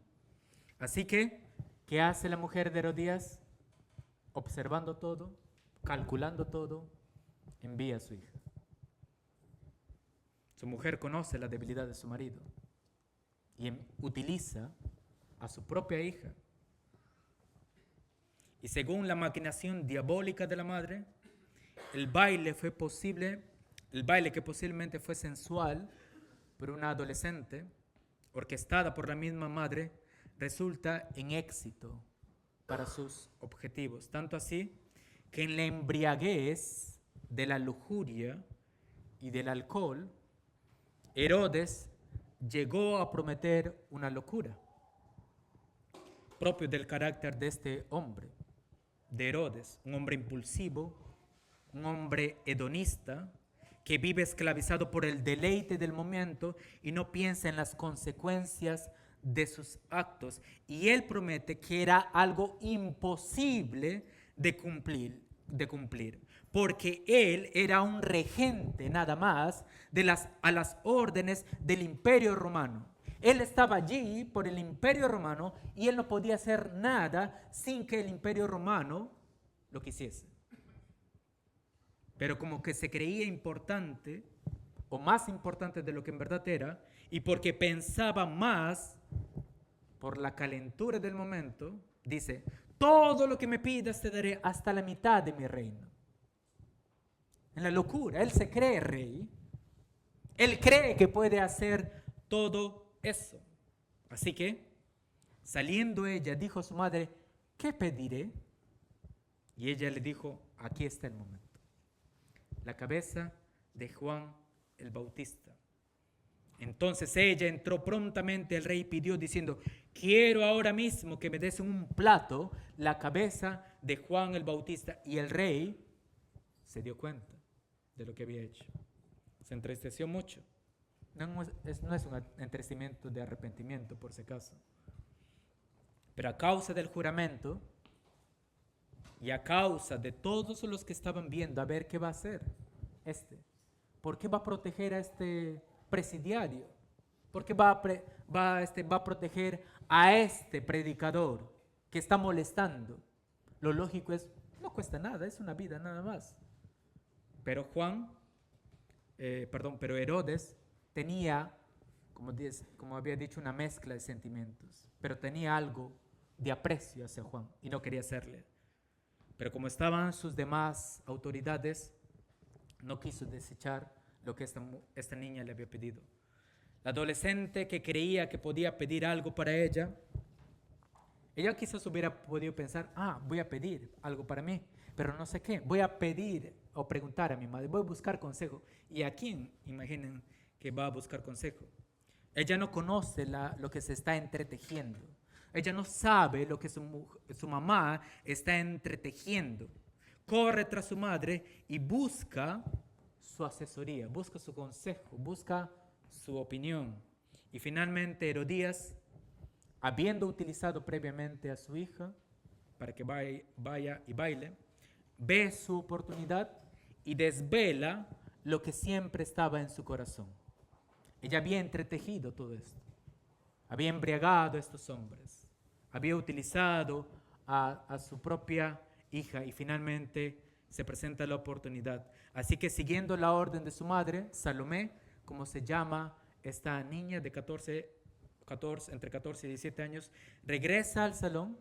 Así que, ¿qué hace la mujer de Herodías? Observando todo, calculando todo, envía a su hija. Su mujer conoce la debilidad de su marido y utiliza a su propia hija. Y según la maquinación diabólica de la madre, el baile que posiblemente fue sensual por una adolescente, orquestada por la misma madre, resulta en éxito para sus objetivos. Tanto así que en la embriaguez de la lujuria y del alcohol, Herodes llegó a prometer una locura, propio del carácter de este hombre, de Herodes, un hombre impulsivo, un hombre hedonista, que vive esclavizado por el deleite del momento y no piensa en las consecuencias de sus actos. Y él promete que era algo imposible de cumplir, porque él era un regente nada más a las órdenes del Imperio Romano. Él estaba allí por el Imperio Romano y él no podía hacer nada sin que el Imperio Romano lo quisiese. Pero como que se creía importante, o más importante de lo que en verdad era, y porque pensaba más por la calentura del momento, dice, todo lo que me pidas te daré hasta la mitad de mi reino. En la locura, él se cree rey, él cree que puede hacer todo eso. Así que, saliendo ella, dijo a su madre, ¿qué pediré? Y ella le dijo, aquí está el momento. La cabeza de Juan el Bautista. Entonces ella entró prontamente al rey y pidió diciendo, quiero ahora mismo que me des en un plato la cabeza de Juan el Bautista. Y el rey se dio cuenta de lo que había hecho. Se entristeció mucho. No es un entristecimiento de arrepentimiento, por si acaso. Pero a causa del juramento y a causa de todos los que estaban viendo a ver qué va a hacer ¿por qué va a proteger a este presidiario? ¿Por qué va a proteger a este predicador que está molestando? Lo lógico es, no cuesta nada, es una vida nada más. Pero pero Herodes tenía, como había dicho, una mezcla de sentimientos, pero tenía algo de aprecio hacia Juan y no quería hacerle. Pero como estaban sus demás autoridades, no quiso desechar lo que esta niña le había pedido. La adolescente que creía que podía pedir algo para ella quizás hubiera podido pensar, voy a pedir algo para mí, pero no sé qué, voy a pedir o preguntar a mi madre, voy a buscar consejo. ¿Y a quién imaginen que va a buscar consejo? Ella no conoce lo que se está entretejiendo. Ella no sabe lo que su mamá está entretejiendo. Corre tras su madre y busca su asesoría, busca su consejo, busca su opinión. Y finalmente Herodías, habiendo utilizado previamente a su hija para que vaya y baile, ve su oportunidad y desvela lo que siempre estaba en su corazón. Ella había entretejido todo esto, había embriagado a estos hombres, había utilizado a su propia hija y finalmente se presenta la oportunidad. Así que siguiendo la orden de su madre, Salomé, como se llama esta niña de entre 14 y 17 años, regresa al salón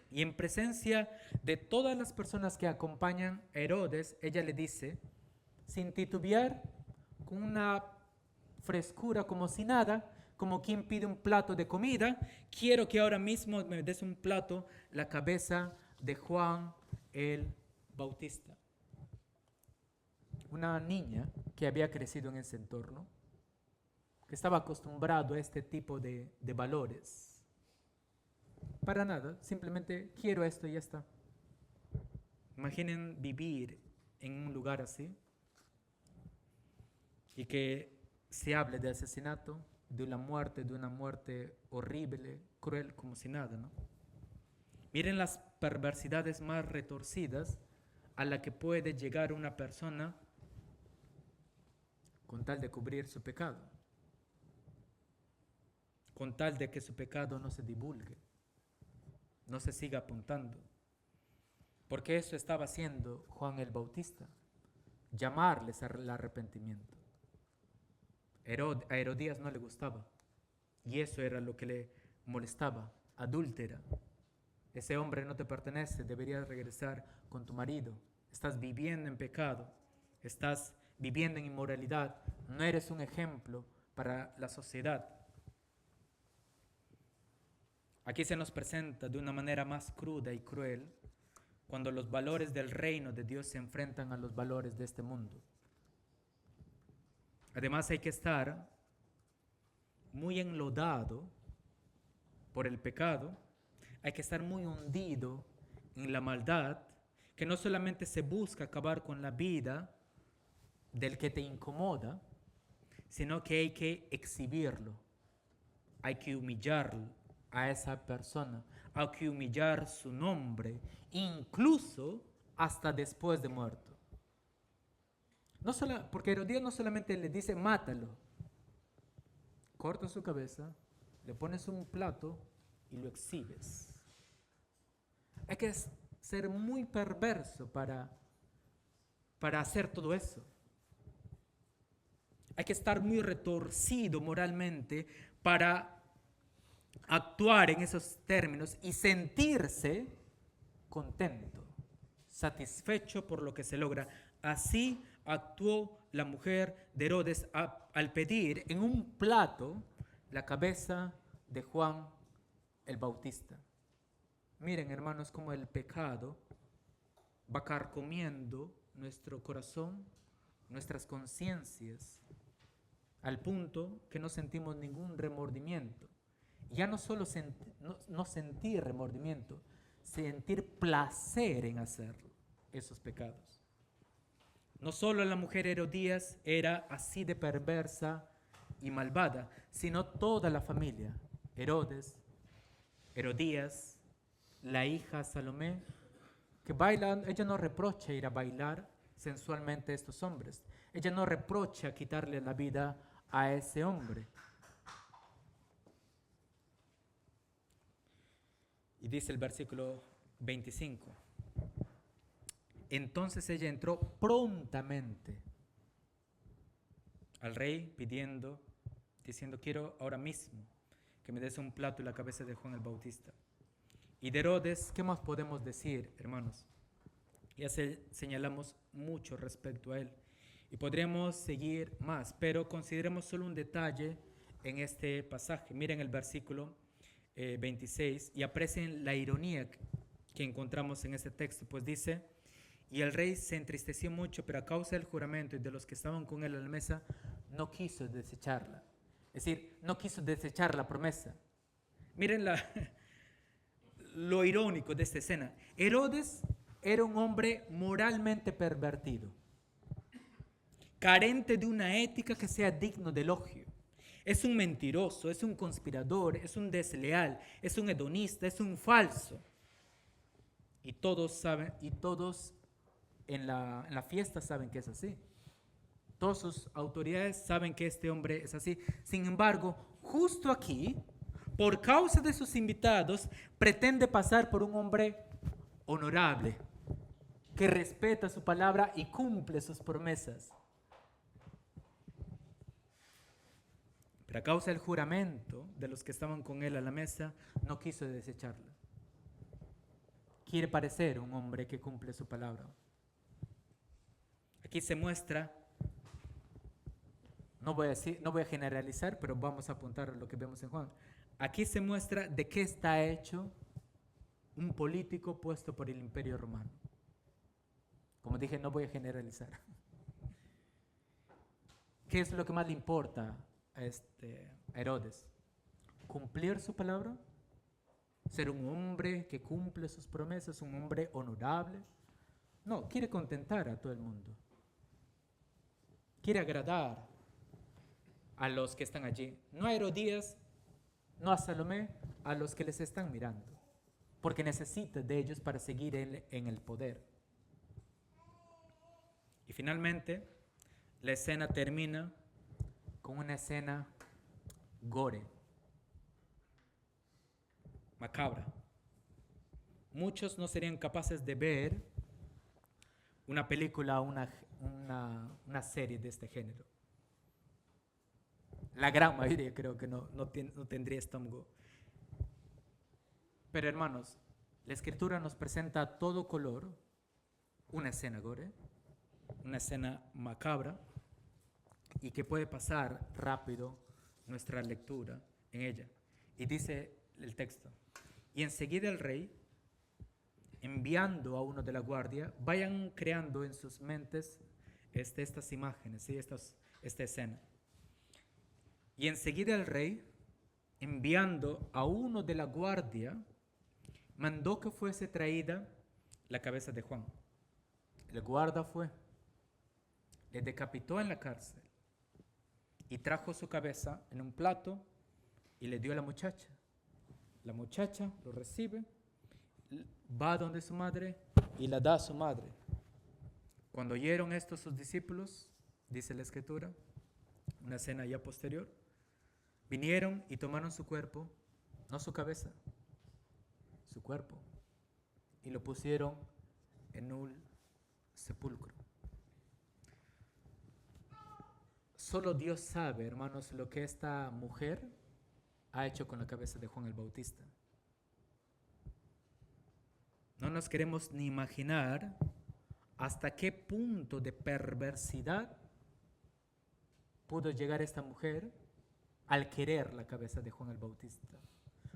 y en presencia de todas las personas que acompañan a Herodes, ella le dice, sin titubear, con una frescura como si nada, como quien pide un plato de comida, quiero que ahora mismo me des un plato, la cabeza de Juan el Bautista. Una niña que había crecido en ese entorno, que estaba acostumbrado a este tipo de valores. Para nada, simplemente quiero esto y ya está. Imaginen vivir en un lugar así y que se hable de asesinato, de una muerte horrible, cruel, como si nada, ¿no? Miren las perversidades más retorcidas a la que puede llegar una persona con tal de cubrir su pecado, con tal de que su pecado no se divulgue, no se siga apuntando. Porque eso estaba haciendo Juan el Bautista, llamarles al arrepentimiento. A Herodías no le gustaba y eso era lo que le molestaba. Adúltera, ese hombre no te pertenece, deberías regresar con tu marido. Estás viviendo en pecado, estás viviendo en inmoralidad, no eres un ejemplo para la sociedad. Aquí se nos presenta de una manera más cruda y cruel cuando los valores del reino de Dios se enfrentan a los valores de este mundo. Además hay que estar muy enlodado por el pecado, hay que estar muy hundido en la maldad, que no solamente se busca acabar con la vida del que te incomoda, sino que hay que exhibirlo, hay que humillarlo a esa persona, hay que humillar su nombre, incluso hasta después de muerto. Porque Herodías no solamente le dice mátalo, corta su cabeza, le pones un plato y lo exhibes. Hay que ser muy perverso para hacer todo eso. Hay que estar muy retorcido moralmente para actuar en esos términos y sentirse contento, satisfecho por lo que se logra. Así actuó la mujer de Herodes al pedir en un plato la cabeza de Juan el Bautista. Miren, hermanos, cómo el pecado va carcomiendo nuestro corazón, nuestras conciencias, al punto que no sentimos ningún remordimiento. Ya no solo no sentir remordimiento, sentir placer en hacer esos pecados. No solo la mujer Herodías era así de perversa y malvada, sino toda la familia. Herodes, Herodías, la hija Salomé, que bailan, ella no reprocha ir a bailar sensualmente a estos hombres. Ella no reprocha quitarle la vida a ese hombre. Y dice el versículo 25. Entonces ella entró prontamente al rey diciendo, quiero ahora mismo que me des un plato y la cabeza de Juan el Bautista. Y de Herodes, ¿qué más podemos decir, hermanos? Ya señalamos mucho respecto a él. Y podríamos seguir más, pero consideremos solo un detalle en este pasaje. Miren el versículo 26 y aprecien la ironía que encontramos en este texto. Pues dice, y el rey se entristeció mucho, pero a causa del juramento y de los que estaban con él a la mesa, no quiso desecharla. Es decir, no quiso desechar la promesa. Miren lo irónico de esta escena. Herodes era un hombre moralmente pervertido, carente de una ética que sea digno de elogio. Es un mentiroso, es un conspirador, es un desleal, es un hedonista, es un falso. Y todos saben, y todos en la fiesta saben que es así. Todas sus autoridades saben que este hombre es así. Sin embargo, justo aquí, por causa de sus invitados, pretende pasar por un hombre honorable, que respeta su palabra y cumple sus promesas. Pero a causa del juramento de los que estaban con él a la mesa, no quiso desecharla. Quiere parecer un hombre que cumple su palabra. Aquí se muestra, no voy a generalizar, pero vamos a apuntar a lo que vemos en Juan. Aquí se muestra de qué está hecho un político puesto por el Imperio Romano. Como dije, no voy a generalizar. ¿Qué es lo que más le importa a Herodes? ¿Cumplir su palabra? ¿Ser un hombre que cumple sus promesas? ¿Un hombre honorable? No, quiere contentar a todo el mundo. Quiere agradar a los que están allí. No a Herodías, no a Salomé, a los que les están mirando. Porque necesita de ellos para seguir en el poder. Y finalmente, la escena termina con una escena gore, macabra. Muchos no serían capaces de ver una película o una serie de este género. La gran mayoría creo que no tendría estómago. Pero hermanos, la Escritura nos presenta a todo color una escena gore, una escena macabra, y que puede pasar rápido nuestra lectura en ella. Y dice el texto, y enseguida el rey enviando a uno de la guardia, vayan creando en sus mentes estas imágenes, ¿sí? Esta escena. Y enseguida el rey, enviando a uno de la guardia, mandó que fuese traída la cabeza de Juan. El guarda fue, le decapitó en la cárcel y trajo su cabeza en un plato y le dio a la muchacha. La muchacha lo recibe, va donde su madre y la da a su madre. Cuando oyeron esto sus discípulos, dice la escritura, una escena ya posterior, vinieron y tomaron su cuerpo, no su cabeza, su cuerpo, y lo pusieron en un sepulcro. Solo Dios sabe, hermanos, lo que esta mujer ha hecho con la cabeza de Juan el Bautista. No nos queremos ni imaginar hasta qué punto de perversidad pudo llegar esta mujer al querer la cabeza de Juan el Bautista.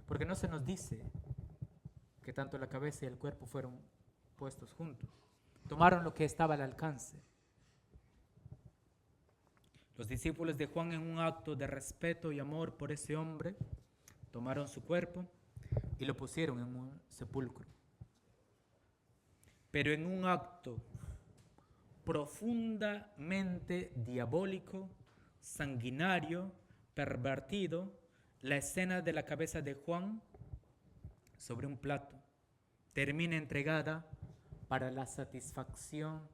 Porque no se nos dice que tanto la cabeza y el cuerpo fueron puestos juntos. Tomaron lo que estaba al alcance. Los discípulos de Juan, en un acto de respeto y amor por ese hombre, tomaron su cuerpo y lo pusieron en un sepulcro. Pero en un acto profundamente diabólico, sanguinario, pervertido, la escena de la cabeza de Juan sobre un plato termina entregada para la satisfacción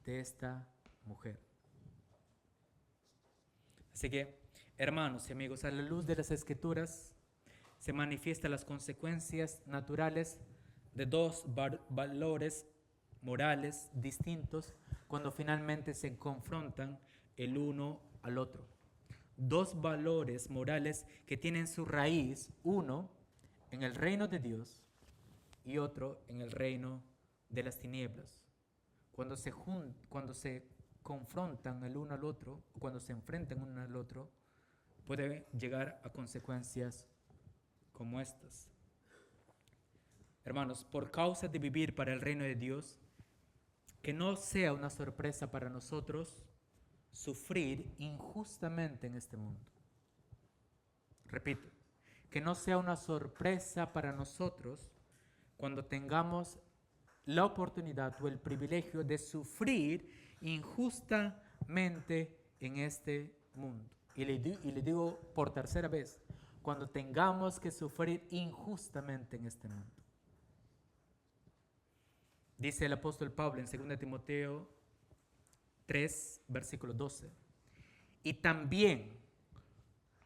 de esta mujer. Así que, hermanos y amigos, a la luz de las Escrituras se manifiestan las consecuencias naturales de dos valores morales distintos cuando finalmente se confrontan el uno al otro. Dos valores morales que tienen su raíz, uno en el reino de Dios y otro en el reino de las tinieblas. Cuando se confrontan el uno al otro, cuando se enfrentan uno al otro, puede llegar a consecuencias como estas. Hermanos, por causa de vivir para el reino de Dios, que no sea una sorpresa para nosotros sufrir injustamente en este mundo. Repito, que no sea una sorpresa para nosotros cuando tengamos la oportunidad o el privilegio de sufrir injustamente en este mundo. Y le digo por tercera vez, cuando tengamos que sufrir injustamente en este mundo. Dice el apóstol Pablo en 2 Timoteo 3, versículo 12. Y también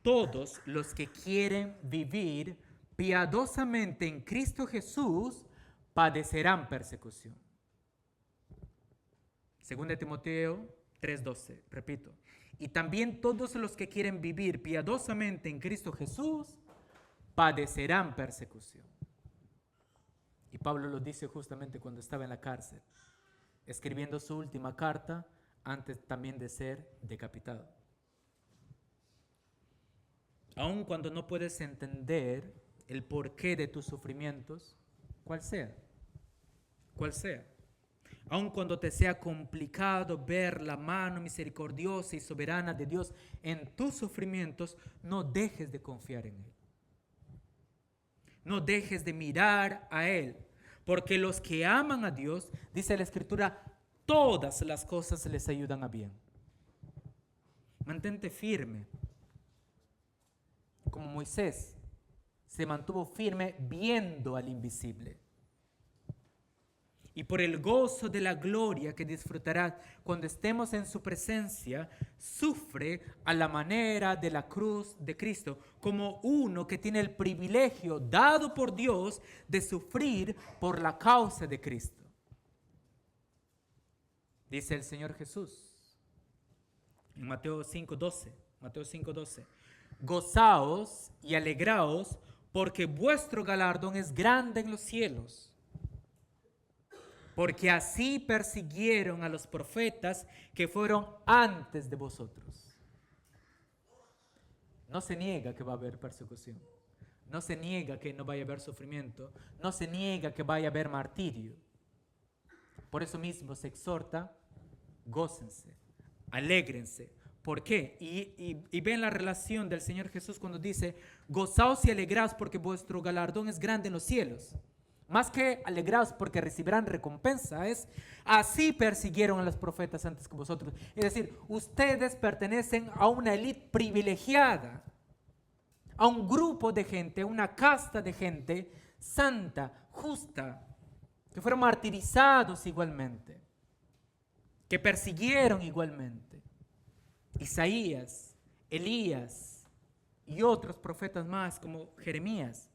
todos los que quieren vivir piadosamente en Cristo Jesús padecerán persecución. 2 Timoteo 3:12, repito. Y también todos los que quieren vivir piadosamente en Cristo Jesús padecerán persecución. Y Pablo lo dice justamente cuando estaba en la cárcel, escribiendo su última carta antes también de ser decapitado. Aun cuando no puedes entender el porqué de tus sufrimientos, cual sea, aun cuando te sea complicado ver la mano misericordiosa y soberana de Dios en tus sufrimientos, no dejes de confiar en Él. No dejes de mirar a Él, porque los que aman a Dios, dice la Escritura, todas las cosas les ayudan a bien. Mantente firme, como Moisés se mantuvo firme viendo al invisible. Y por el gozo de la gloria que disfrutarás cuando estemos en su presencia, sufre a la manera de la cruz de Cristo, como uno que tiene el privilegio dado por Dios de sufrir por la causa de Cristo. Dice el Señor Jesús en Mateo 5:12, gozaos y alegraos porque vuestro galardón es grande en los cielos. Porque así persiguieron a los profetas que fueron antes de vosotros. No se niega que va a haber persecución. no se niega que no vaya a haber sufrimiento, no se niega que vaya a haber martirio. Por eso mismo se exhorta, gócense, alégrense. ¿Por qué? Y ven la relación del Señor Jesús cuando dice, gozaos y alegraos porque vuestro galardón es grande en los cielos. Más que alegraos porque recibirán recompensa, es así persiguieron a los profetas antes que vosotros. Es decir, ustedes pertenecen a una élite privilegiada, a un grupo de gente, a una casta de gente santa, justa, que fueron martirizados igualmente, que persiguieron igualmente. Isaías, Elías y otros profetas más como Jeremías.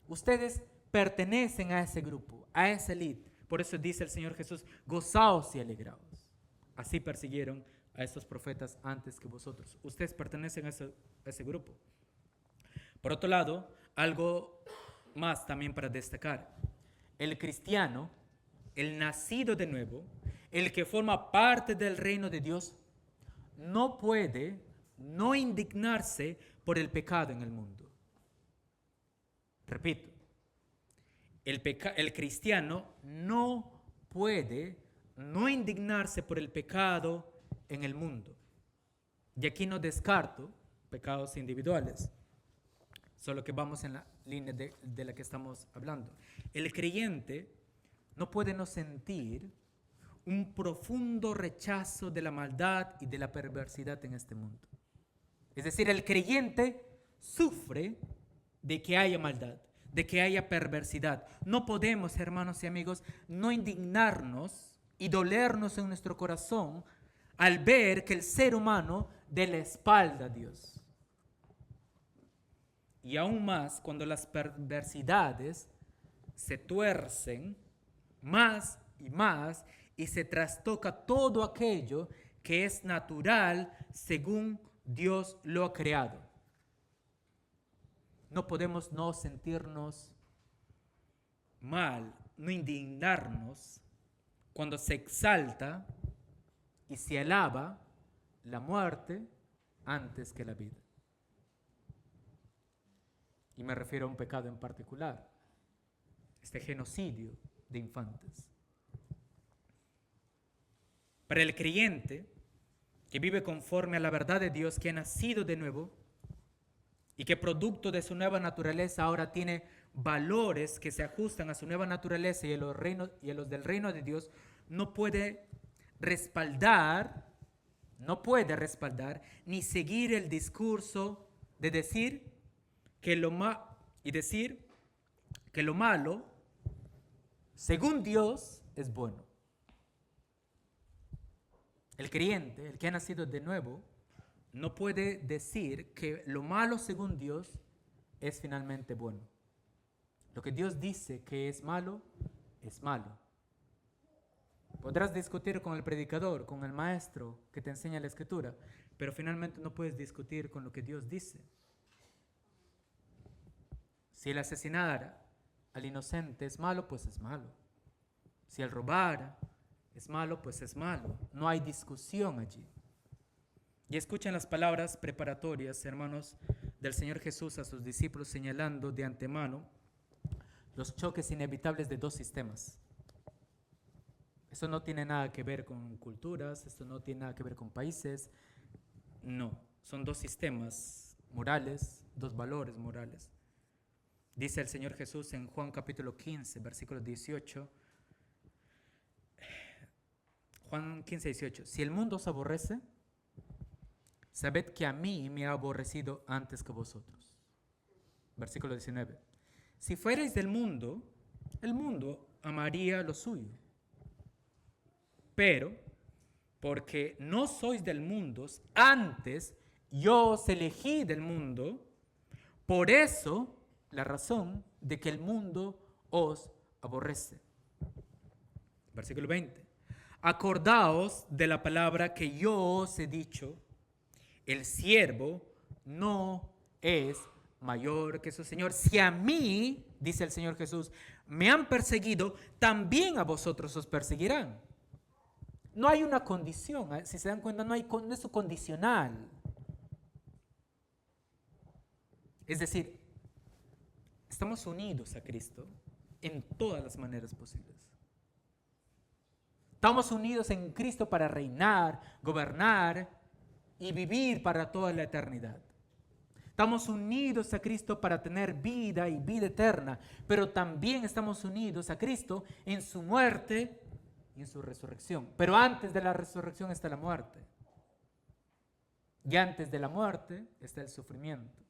Ustedes pertenecen a ese grupo, a esa élite. Por eso dice el Señor Jesús, gozaos y alegraos. Así persiguieron a estos profetas antes que vosotros. Ustedes pertenecen a ese grupo. Por otro lado, algo más también para destacar. El cristiano, el nacido de nuevo, el que forma parte del reino de Dios, no puede no indignarse por el pecado en el mundo. Repito, el cristiano no puede no indignarse por el pecado en el mundo. Y aquí no descarto pecados individuales, solo que vamos en la línea de la que estamos hablando. El creyente no puede no sentir un profundo rechazo de la maldad y de la perversidad en este mundo. Es decir, el creyente sufre de que haya maldad, de que haya perversidad. No podemos, hermanos y amigos, no indignarnos y dolernos en nuestro corazón al ver que el ser humano dé la espalda a Dios. Y aún más cuando las perversidades se tuercen más y más y se trastoca todo aquello que es natural según Dios lo ha creado. No podemos no sentirnos mal, no indignarnos cuando se exalta y se alaba la muerte antes que la vida. Y me refiero a un pecado en particular, este genocidio de infantes. Para el creyente que vive conforme a la verdad de Dios, que ha nacido de nuevo y que producto de su nueva naturaleza ahora tiene valores que se ajustan a su nueva naturaleza y a los del reino de Dios, no puede respaldar ni seguir el discurso de decir que lo malo, según Dios, es bueno. El creyente, el que ha nacido de nuevo, no puede decir que lo malo según Dios es finalmente bueno. Lo que Dios dice que es malo, es malo. Podrás discutir con el predicador, con el maestro que te enseña la escritura, pero finalmente no puedes discutir con lo que Dios dice. Si el asesinar al inocente es malo, pues es malo. Si el robar es malo, pues es malo. No hay discusión allí. Y escuchen las palabras preparatorias, hermanos, del Señor Jesús a sus discípulos, señalando de antemano los choques inevitables de dos sistemas. Esto no tiene nada que ver con culturas, esto no tiene nada que ver con países. No, son dos sistemas morales, dos valores morales. Dice el Señor Jesús en Juan capítulo 15, versículo 18. Juan 15, 18. Si el mundo os aborrece, sabed que a mí me ha aborrecido antes que vosotros. Versículo 19. Si fuerais del mundo, el mundo amaría lo suyo. Pero, porque no sois del mundo, antes yo os elegí del mundo, por eso la razón de que el mundo os aborrece. Versículo 20. Acordaos de la palabra que yo os he dicho, el siervo no es mayor que su Señor. Si a mí, dice el Señor Jesús, me han perseguido, también a vosotros os perseguirán. No hay una condición, si se dan cuenta, no es condicional. Es decir, Estamos unidos a Cristo en todas las maneras posibles. Estamos unidos en Cristo para reinar, gobernar y vivir para toda la eternidad. Estamos unidos a Cristo para tener vida y vida eterna, pero también estamos unidos a Cristo en su muerte y en su resurrección. Pero antes de la resurrección está la muerte. Y antes de la muerte está el sufrimiento.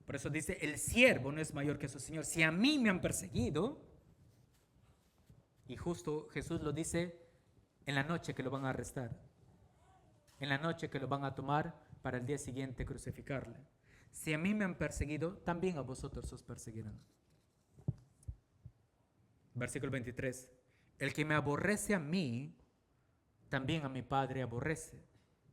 Por eso dice, el siervo no es mayor que su Señor. Si a mí me han perseguido, y justo Jesús lo dice en la noche que lo van a arrestar, en la noche que lo van a tomar para el día siguiente crucificarle. Si a mí me han perseguido, también a vosotros os perseguirán. Versículo 23. El que me aborrece a mí, también a mi Padre aborrece.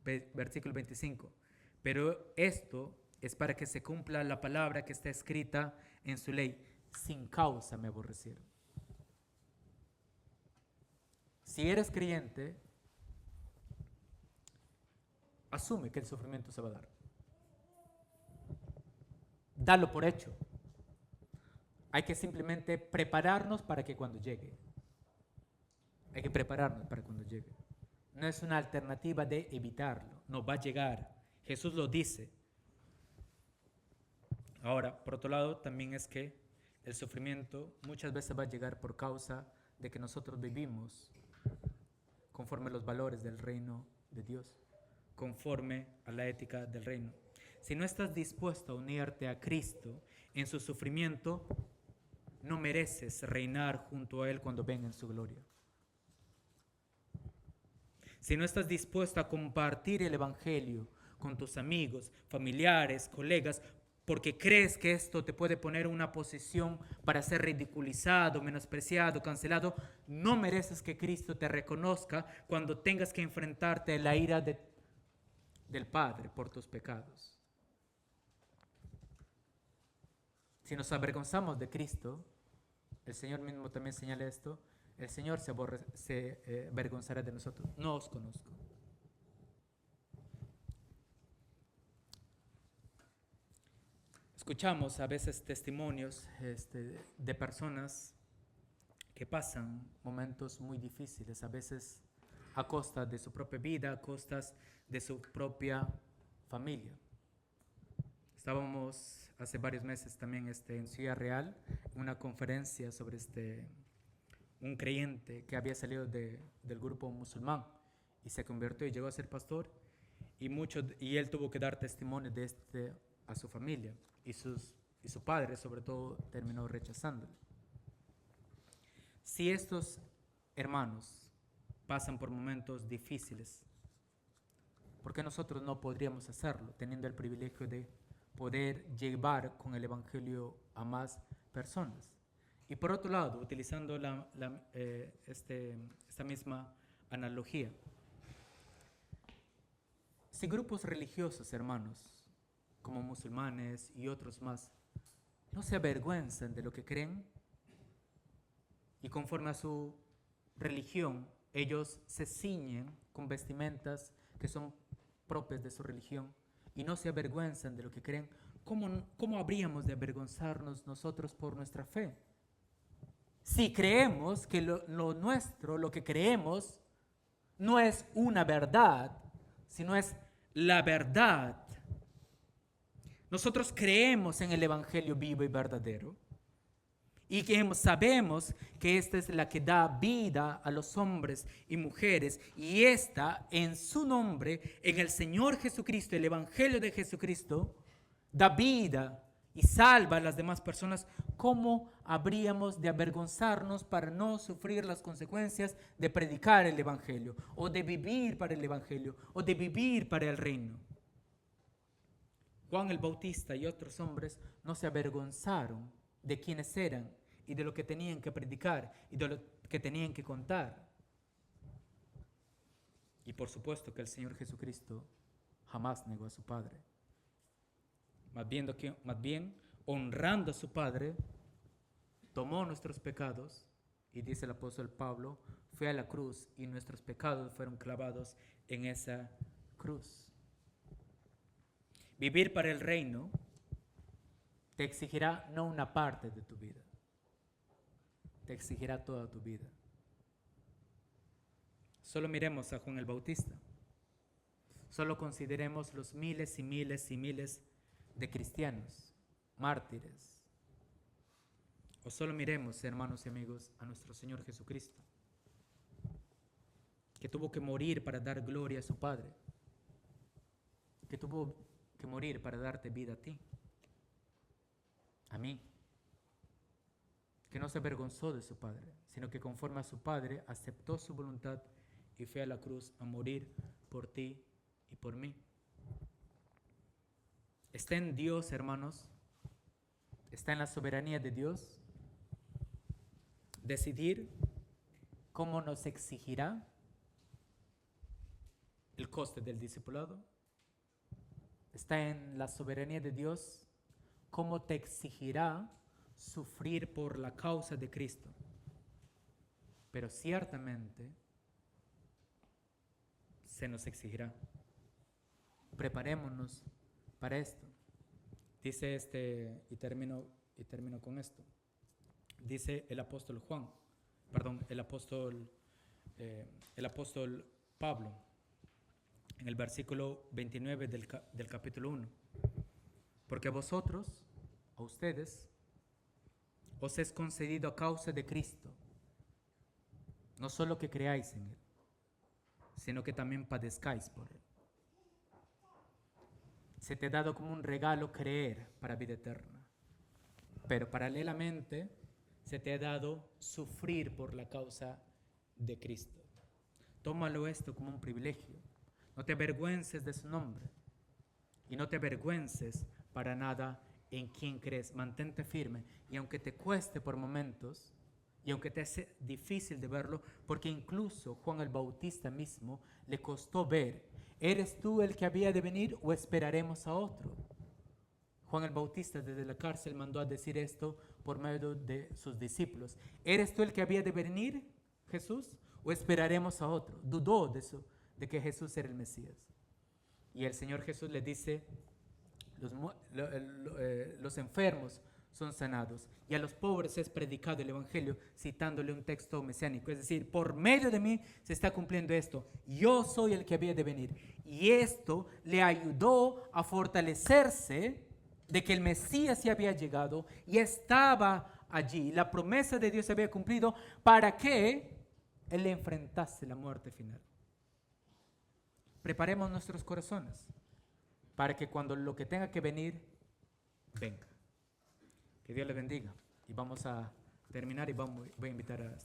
Versículo 25. Pero esto es para que se cumpla la palabra que está escrita en su ley. Sin causa me aborrecieron. Si eres creyente, asume que el sufrimiento se va a dar. Dalo por hecho. Hay que simplemente prepararnos para que cuando llegue. Hay que prepararnos para cuando llegue. No es una alternativa de evitarlo. No, va a llegar. Jesús lo dice. Ahora, por otro lado, también es que el sufrimiento muchas veces va a llegar por causa de que nosotros vivimos conforme a los valores del reino de Dios, conforme a la ética del reino. Si no estás dispuesto a unirte a Cristo en su sufrimiento, no mereces reinar junto a Él cuando venga en su gloria. Si no estás dispuesto a compartir el Evangelio con tus amigos, familiares, colegas, porque crees que esto te puede poner en una posición para ser ridiculizado, menospreciado, cancelado, no mereces que Cristo te reconozca cuando tengas que enfrentarte a la ira del Padre por tus pecados. Si nos avergonzamos de Cristo, el Señor mismo también señala esto, el Señor se avergonzará de nosotros. No os conozco. Escuchamos a veces testimonios de personas que pasan momentos muy difíciles, a veces a costa de su propia vida, a costas de su propia familia. Estábamos hace varios meses también en Ciudad Real, en una conferencia sobre un creyente que había salido del grupo musulmán y se convirtió y llegó a ser pastor, y él tuvo que dar testimonio de a su familia, y su padre sobre todo terminó rechazándole. Si estos hermanos pasan por momentos difíciles, ¿por qué nosotros no podríamos hacerlo, teniendo el privilegio de poder llevar con el Evangelio a más personas? Y por otro lado, utilizando esta misma analogía, si grupos religiosos, hermanos, como musulmanes y otros más, no se avergüenzan de lo que creen y conforme a su religión, ellos se ciñen con vestimentas que son propias de su religión y no se avergüenzan de lo que creen, ¿cómo habríamos de avergonzarnos nosotros por nuestra fe? Si creemos que lo nuestro, lo que creemos, no es una verdad, sino es la verdad. Nosotros creemos en el Evangelio vivo y verdadero y que sabemos que esta es la que da vida a los hombres y mujeres, y esta en su nombre, en el Señor Jesucristo, el Evangelio de Jesucristo, da vida y salva a las demás personas. ¿Cómo habríamos de avergonzarnos para no sufrir las consecuencias de predicar el Evangelio, o de vivir para el Evangelio, o de vivir para el reino? Juan el Bautista y otros hombres no se avergonzaron de quiénes eran y de lo que tenían que predicar y de lo que tenían que contar. Y por supuesto que el Señor Jesucristo jamás negó a su Padre. Más bien, honrando a su Padre, tomó nuestros pecados, y dice el apóstol Pablo, fue a la cruz y nuestros pecados fueron clavados en esa cruz. Vivir para el reino Te exigirá no una parte de tu vida, te exigirá toda tu vida. Solo miremos a Juan el Bautista. Solo consideremos los miles y miles y miles de cristianos, mártires. O solo miremos, hermanos y amigos, a nuestro Señor Jesucristo, que tuvo que morir para dar gloria a su Padre, que tuvo que morir para darte vida a ti, a mí, que no se avergonzó de su Padre, sino que conforme a su Padre aceptó su voluntad y fue a la cruz a morir por ti y por mí. Está en Dios, hermanos, está en la soberanía de Dios decidir cómo nos exigirá el coste del discipulado. Está en la soberanía de Dios cómo te exigirá sufrir por la causa de Cristo. Pero ciertamente se nos exigirá. Preparémonos para esto. Dice y termino con esto. Dice el apóstol el apóstol Pablo, en el versículo 29 del capítulo 1. Porque a ustedes, os es concedido a causa de Cristo, no solo que creáis en Él, sino que también padezcáis por Él. Se te ha dado como un regalo creer para vida eterna, pero paralelamente se te ha dado sufrir por la causa de Cristo. Tómalo esto como un privilegio. No te avergüences de su nombre y no te avergüences para nada en quien crees. Mantente firme y aunque te cueste por momentos y aunque te hace difícil de verlo, porque incluso Juan el Bautista mismo le costó ver, ¿eres tú el que había de venir o esperaremos a otro? Juan el Bautista desde la cárcel mandó a decir esto por medio de sus discípulos. ¿Eres tú el que había de venir, Jesús, o esperaremos a otro? Dudó de que Jesús era el Mesías. Y el Señor Jesús le dice, los enfermos son sanados y a los pobres es predicado el Evangelio, citándole un texto mesiánico. Es decir, por medio de mí se está cumpliendo esto. Yo soy el que había de venir. Y esto le ayudó a fortalecerse de que el Mesías ya había llegado y estaba allí. La promesa de Dios se había cumplido para que Él le enfrentase la muerte final. Preparemos nuestros corazones para que cuando lo que tenga que venir, venga. Que Dios le bendiga. Y vamos a terminar y voy a invitar a